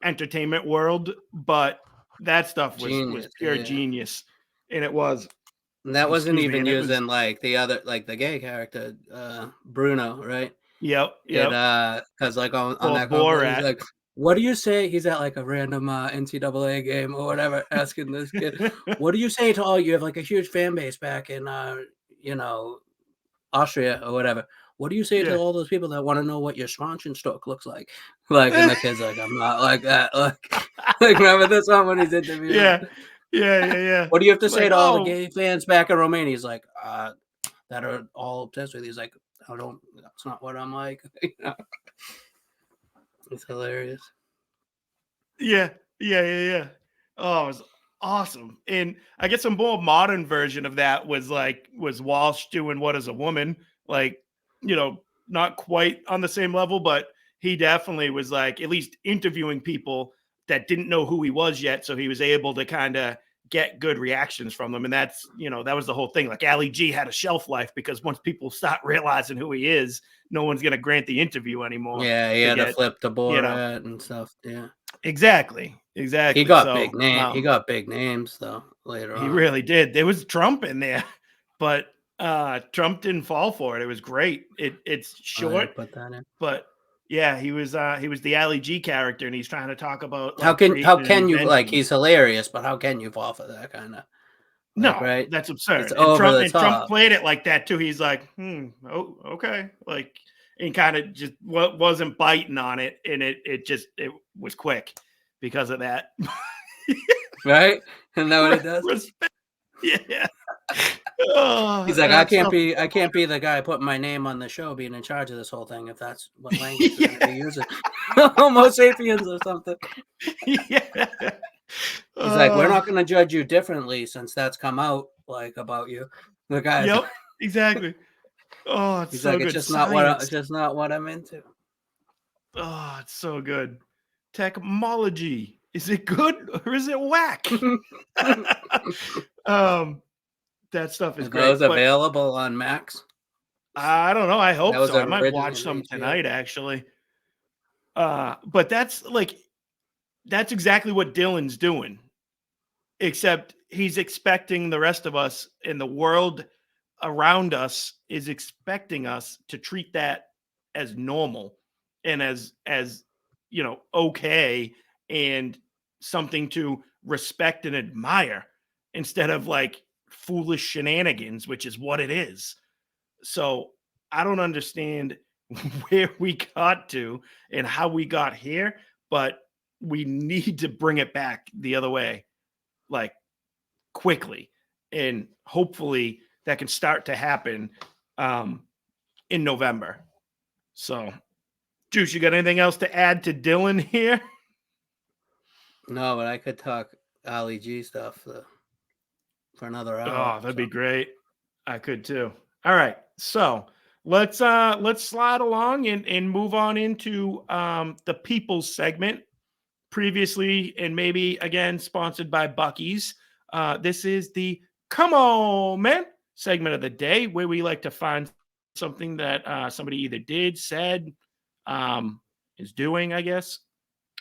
entertainment world, but that stuff was pure genius. And it was. And that wasn't even using like the other, like the gay character, Bruno, right? Yep. Because like on that convo, he's like, what do you say? He's at like a random NCAA game or whatever, asking this kid, what do you say to all, you have like a huge fan base back in, Austria or whatever. What do you say to all those people that want to know what your Schwanzenstock looks like? Like, and the kid's like, I'm not like that. Like remember this one when he's interviewed? Yeah. What do you have to say to all the gay fans back in Romania? He's like, that are all obsessed with you. He's like, that's not what I'm like. It's hilarious. Yeah. Oh, it was awesome. And I guess a more modern version of that was Walsh doing What Is a Woman? Like, not quite on the same level, but he definitely was like at least interviewing people that didn't know who he was yet. So he was able to kind of get good reactions from them. And that's, that was the whole thing. Like Ali G had a shelf life, because once people start realizing who he is, no one's going to grant the interview anymore. Yeah, he had to flip the board and stuff. Yeah, exactly. He got big names. He got big names though later on. He really did. There was Trump in there, but Trump didn't fall for it. It was great. It's short, put that in. But yeah, he was the Ali G character, and he's trying to talk about how can you like, he's hilarious, but how can you fall for that kind of? No, right? That's absurd. It's over the top. Trump played it like that too. He's like, oh, okay, like, and kind of just wasn't biting on it, and it was quick because of that. Right? Isn't that what it does? Respect. Yeah. He's like, I can't be the guy putting my name on the show, being in charge of this whole thing, if that's what language they're gonna be using. Homo sapiens or something. Yeah. He's like, we're not going to judge you differently since that's come out like about you. The guy. Yep. Exactly. Oh, it's he's so like, good. It's just not what I'm into. Oh, it's so good. Technology. Is it good or is it whack? That stuff is Are great. those available on Max? I don't know. I hope That was so. I might originally watch some HBO. tonight, actually. But that's exactly what Dylan's doing, except he's expecting the rest of us, and the world around us is expecting us to treat that as normal and as okay, and something to respect and admire, instead of like foolish shenanigans, which is what it is. So I don't understand where we got to and how we got here, but we need to bring it back the other way, like quickly. And hopefully that can start to happen in November. So Juice, you got anything else to add to Dylan here? No, but I could talk Ali G stuff for another hour. Oh, that'd be great. I could too. All right. So let's slide along and move on into the people's segment. Previously, and maybe again sponsored by Buc-ee's. This is the Come On Man segment of the day, where we like to find something that somebody either did, said, is doing, I guess,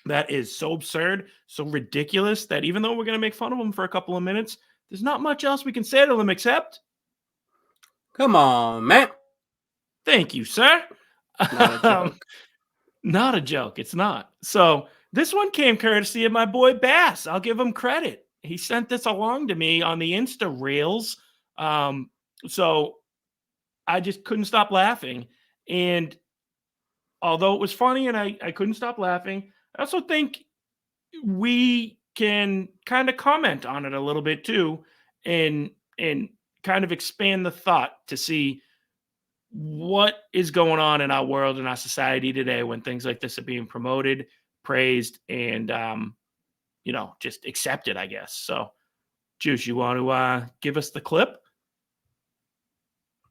that is so absurd, so ridiculous that even though we're going to make fun of them for a couple of minutes, there's not much else we can say to them except, come on, man. Thank you, sir. Not a joke. Not a joke. It's not. So this one came courtesy of my boy Bass. I'll give him credit. He sent this along to me on the Insta Reels. So I just couldn't stop laughing. And although it was funny and I couldn't stop laughing, I also think we can kind of comment on it a little bit too and kind of expand the thought to see what is going on in our world and our society today when things like this are being promoted, praised, and just accepted, I guess. So, Juice, you want to give us the clip?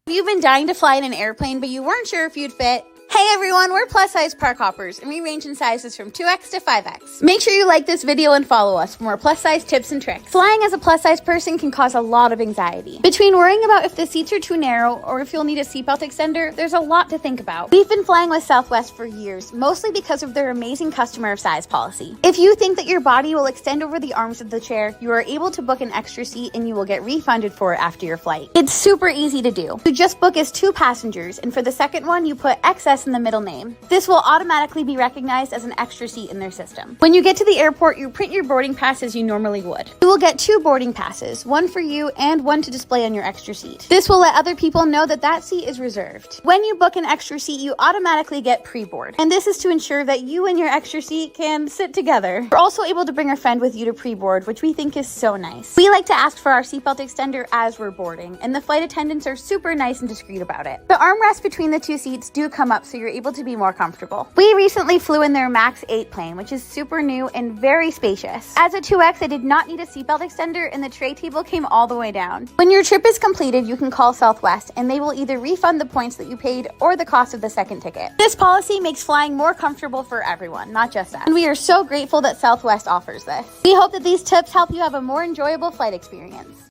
Have you been dying to fly in an airplane, but you weren't sure if you'd fit? Hey everyone, we're plus size park hoppers, and we range in sizes from 2X to 5X. Make sure you like this video and follow us for more plus size tips and tricks. Flying as a plus size person can cause a lot of anxiety. Between worrying about if the seats are too narrow or if you'll need a seatbelt extender, there's a lot to think about. We've been flying with Southwest for years, mostly because of their amazing customer of size policy. If you think that your body will extend over the arms of the chair, you are able to book an extra seat and you will get refunded for it after your flight. It's super easy to do. You just book as 2 passengers, and for the second one, you put XS in the middle name. This will automatically be recognized as an extra seat in their system. When you get to the airport, you print your boarding pass as you normally would. You will get 2 boarding passes, one for you and one to display on your extra seat. This will let other people know that that seat is reserved. When you book an extra seat, you automatically get pre-board. And this is to ensure that you and your extra seat can sit together. You're also able to bring a friend with you to pre-board, which we think is so nice. We like to ask for our seatbelt extender as we're boarding, and the flight attendants are super nice and discreet about it. The armrests between the 2 seats do come up so you're able to be more comfortable. We recently flew in their MAX 8 plane, which is super new and very spacious. As a 2X, I did not need a seatbelt extender and the tray table came all the way down. When your trip is completed, you can call Southwest and they will either refund the points that you paid or the cost of the second ticket. This policy makes flying more comfortable for everyone, not just us. And we are so grateful that Southwest offers this. We hope that these tips help you have a more enjoyable flight experience.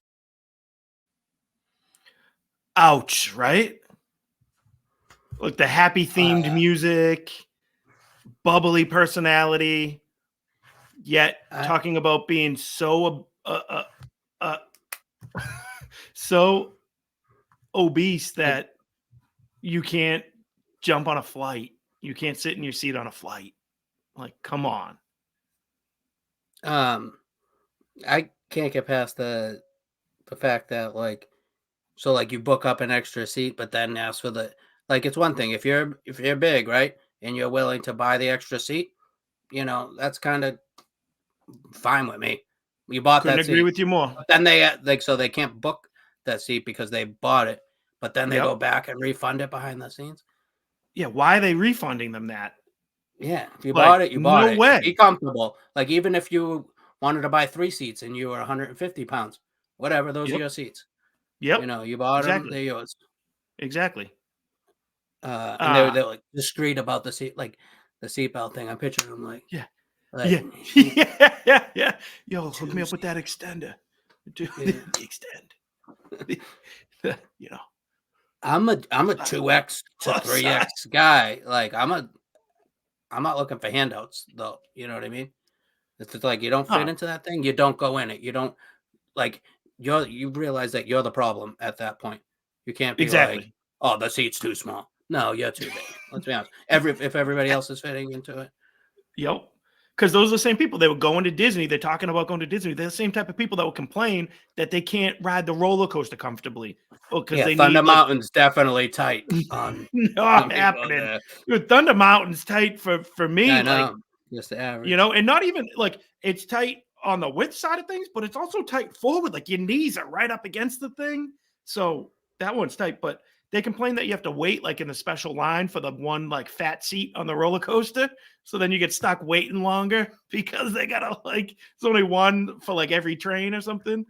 Ouch, right? Like the happy themed music, bubbly personality, yet talking about being so so obese that you can't jump on a flight. You can't sit in your seat on a flight. Like, come on. I can't get past the fact that you book up an extra seat, but then ask for it's one thing if you're big, right, and you're willing to buy the extra seat, that's kind of fine with me. You bought that seat. Couldn't agree with you more. But then they can't book that seat because they bought it, but then they go back and refund it behind the scenes. Yeah, why are they refunding them that? Yeah, if you bought it, you bought it. No way. Be comfortable. Like even if you wanted to buy 3 seats and you were 150 pounds, whatever, those are your seats. Yep. You bought them, they're yours. Exactly. And they're like discreet about the seat, like the seatbelt thing. I'm picturing them like, yeah. Yo, hook me up with that extender. Dude, extend. I'm a 2X to 3X guy. Like I'm not looking for handouts though. You know what I mean? It's just like you don't fit into that thing, you don't go in it. You don't you realize that you're the problem at that point. You can't be like, oh, the seat's too small. No, you're too big. Let's be honest. If everybody else is fitting into it. Yep. Because those are the same people that were going to Disney. They're talking about going to Disney. They're the same type of people that will complain that they can't ride the roller coaster comfortably. Because Thunder Mountain's definitely tight. Not happening. Dude, Thunder Mountain's tight for me. I know. Just the average. And not even it's tight on the width side of things, but it's also tight forward. Like your knees are right up against the thing. So that one's tight. But they complain that you have to wait like in the special line for the one like fat seat on the roller coaster. So then you get stuck waiting longer because they gotta like it's only one for like every train or something.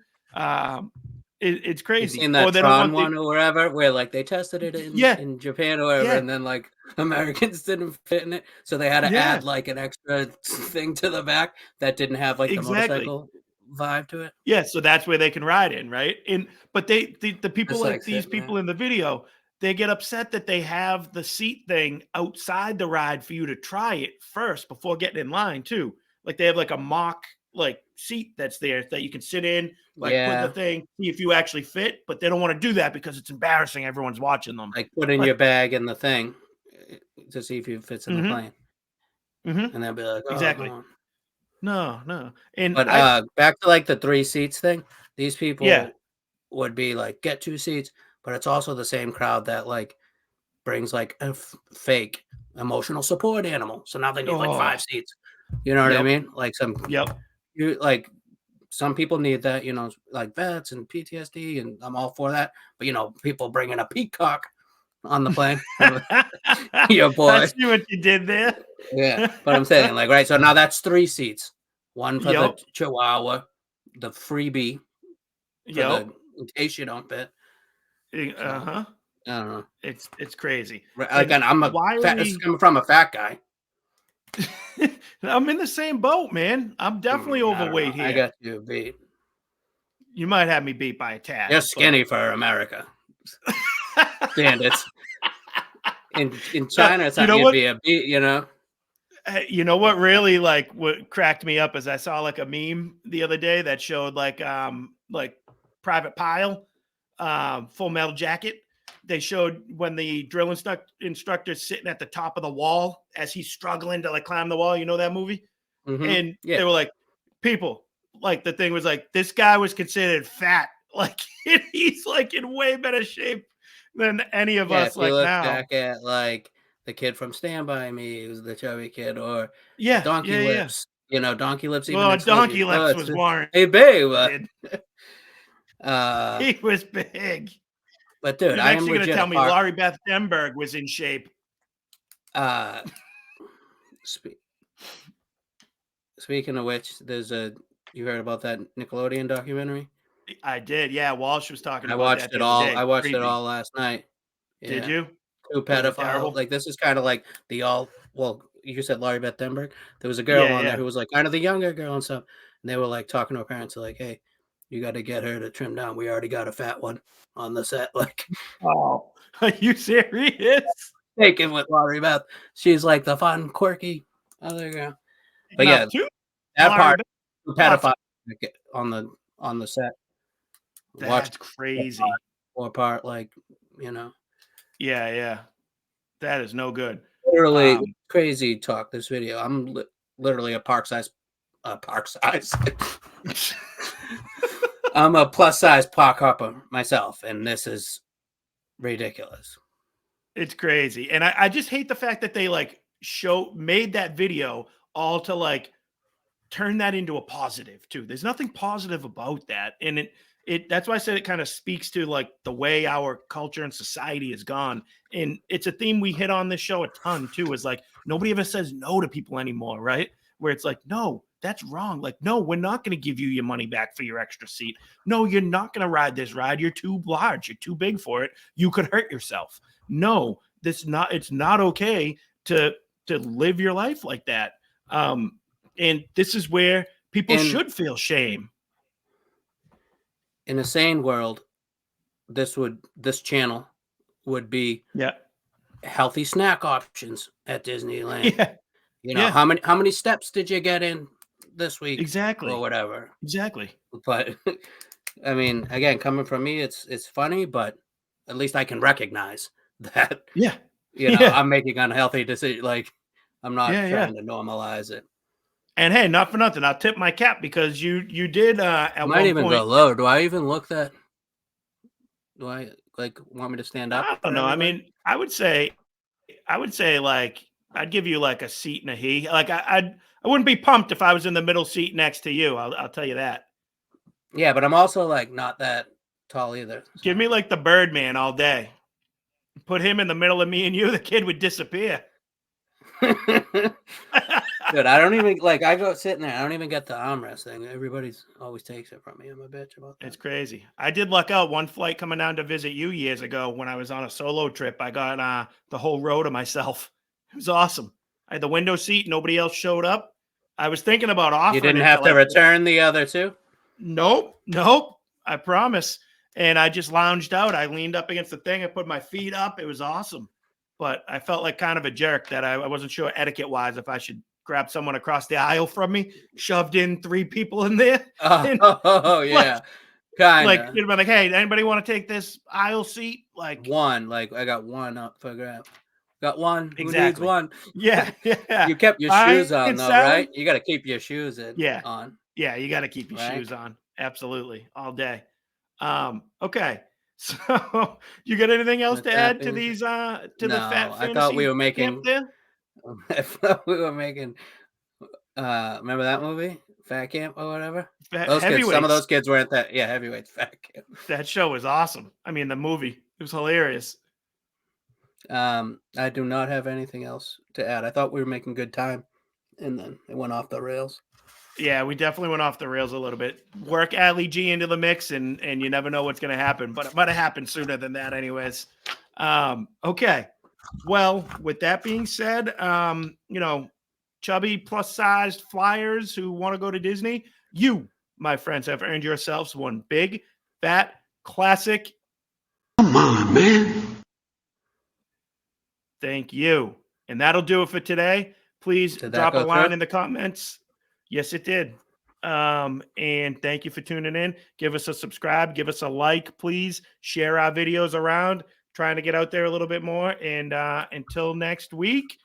It's You crazy. seen that Or they don't Tron want one or wherever where like they tested it in Japan or wherever, and then like Americans didn't fit in it, so they had to add like an extra thing to the back that didn't have like the motorcycle vibe to it. Yeah, so that's where they can ride in, right? And but the people Just like like these sitting there. people in the video, they get upset that they have the seat thing outside the ride for you to try it first before getting in line too. Like they have like a mock like seat that's there that you can sit in, like put the Yeah. thing, see if you actually fit, but they don't want to do that because it's embarrassing. Everyone's watching them. Like put in your bag in the thing to see if it fits in the plane. Mm-hmm. And they'll be like, oh, Exactly. hold on. No. And But back to like the 3 seats thing, these people Yeah. would be like, get 2 seats, but it's also the same crowd that like brings like a fake emotional support animal. So now they need like 5 seats. You know what I mean? Like you like some people need that, you know, like vets and PTSD, and I'm all for that. But you know, people bringing a peacock on the plane. Your boy. I see what you did there. Yeah, but I'm saying like right. So now that's 3 seats. One for the Chihuahua, the freebie, in case you don't fit. Uh-huh. I don't know. It's crazy. Again, this is coming from a fat guy. I'm in the same boat, man. I'm definitely overweight here. I got you beat. You might have me beat by a tad. You're skinny for America. Standards. In China, it's not be a beat, you know. You know what really like what cracked me up is I saw like a meme the other day that showed like Private Pile, Full Metal Jacket. They showed when the drill instructor's sitting at the top of the wall as he's struggling to like climb the wall. You know that movie? Mm-hmm. And they were like, people, like the thing was like, this guy was considered fat. Like he's like in way better shape than any of us. If you Like look now, back at like the kid from Stand By Me, who's the chubby kid, or Donkey Lips. You know, Donkey Lips. Even well, Donkey Lips was Warren. Hey, babe. He was big. But dude, you're actually going to tell me Laurie Beth Denberg was in shape. Speaking of which, you heard about that Nickelodeon documentary? I did. Yeah, Walsh was talking about watched that it all. day. I watched it all last night. Yeah. Did you? 2 pedophiles. Like this is kind of like you said Laurie Beth Denberg. There was a girl on there who was like kind of the younger girl and stuff. And they were like talking to her parents like, hey, you got to get her to trim down. We already got a fat one on the set. Like, oh, are you serious? Taken with Laurie Beth. She's like the fun, quirky other girl. But now, that part, pedophile on the set. That's crazy. Or part, like, you know. Yeah. That is no good. Literally crazy talk. This video. I'm literally a park size. I'm a plus size park hopper myself, and this is ridiculous. It's crazy, and I just hate the fact that they like made that video all to like turn that into a positive too. There's nothing positive about that, and that's why I said it kind of speaks to like the way our culture and society has gone. And it's a theme we hit on this show a ton too, is like nobody ever says no to people anymore, right? Where it's like, no, that's wrong. Like, no, we're not going to give you your money back for your extra seat. No, you're not going to ride this ride. You're too large. You're too big for it. You could hurt yourself. No, it's not okay to live your life like that. And this is where people should feel shame. In a sane world, this channel would be healthy snack options at Disneyland. Yeah. You know, how many steps did you get in this week? Exactly. Or whatever. Exactly. But I mean, again, coming from me, it's funny, but at least I can recognize that. Yeah. You know, I'm making unhealthy decisions. Like, I'm not trying to normalize it. And hey, not for nothing, I'll tip my cap because you did at might even go low. Do I even look that? Do I like want me to stand up? I don't know. I mean, I would say like I'd give you like a seat and a he. Like I wouldn't be pumped if I was in the middle seat next to you. I'll tell you that. Yeah, but I'm also like not that tall either. So. Give me like the Birdman all day. Put him in the middle of me and you, the kid would disappear. Dude, I don't even I go sitting there. I don't even get the armrest thing. Everybody's always takes it from me. I'm a bitch about that. It's crazy. I did luck out one flight coming down to visit you years ago when I was on a solo trip. I got the whole row to myself. It was awesome. I had the window seat. Nobody else showed up. I was thinking about offering. You didn't have to return the other two? Nope. I promise. And I just lounged out. I leaned up against the thing. I put my feet up. It was awesome. But I felt like kind of a jerk that I wasn't sure etiquette-wise if I should grab someone across the aisle from me, shoved in 3 people in there. Yeah. Kind Like, of. you'd be like, hey, anybody want to take this aisle seat? Like one. Like, I got one up for grab. Got one. Who needs Exactly. one? Yeah. You kept your shoes on, though, right? You got to keep your shoes on. Yeah, you got to keep your Right? shoes on. Absolutely. All day. Okay. So you got anything else With to that add to being- these to the No, fat fantasy I thought we were camp making. there? I thought we were making. Remember that movie, Fat Camp or whatever? Those kids, some Heavyweights. of those kids weren't that. Yeah, Heavyweights, Fat Camp. That show was awesome. I mean, the movie, it was hilarious. I do not have anything else to add. I thought we were making good time, and then it went off the rails. Yeah, we definitely went off the rails a little bit. Work Ali G into the mix, and you never know what's going to happen, but it might have happened sooner than that anyways. Okay. Well, with that being said, chubby plus-sized flyers who want to go to Disney, you, my friends, have earned yourselves one big, fat, classic. Come on, man. Thank you. And that'll do it for today. Please Did that drop a go line through? in the comments. Yes, it did. And thank you for tuning in. Give us a subscribe. Give us a like, please. Share our videos around. Trying to get out there a little bit more. And until next week,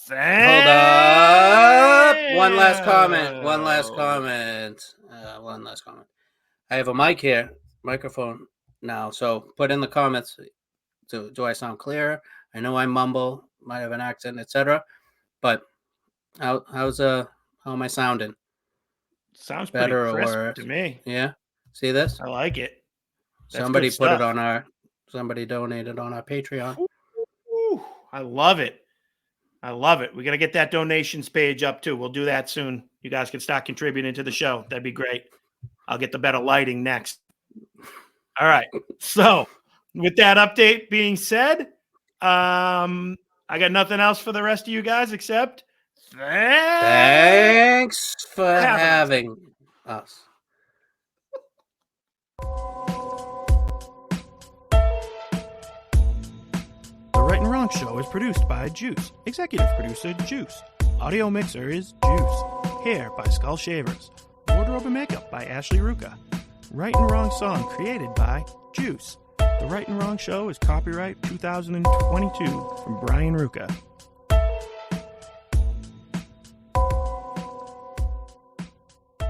Hold up. One last comment. One last comment. I have a mic here, microphone now. So put in the comments. Do I sound clearer? I know I mumble, might have an accent, etc. But how am I sounding? Sounds Better pretty crisp or to me. Yeah. See this? I like it. That's Somebody good put it stuff. on our. Somebody donated on our Patreon. Ooh, I love it. I love it. We got to get that donations page up too. We'll do that soon. You guys can start contributing to the show. That'd be great. I'll get the better lighting next. All right. So with that update being said, I got nothing else for the rest of you guys except Thanks for having us. The Right and Wrong Show is produced by Juice. Executive producer, Juice. Audio mixer is Juice. Hair by Skull Shavers. Wardrobe and makeup by Ashley Ruka. Right and Wrong song created by Juice. The Right and Wrong Show is copyright 2022 from Brian Ruka.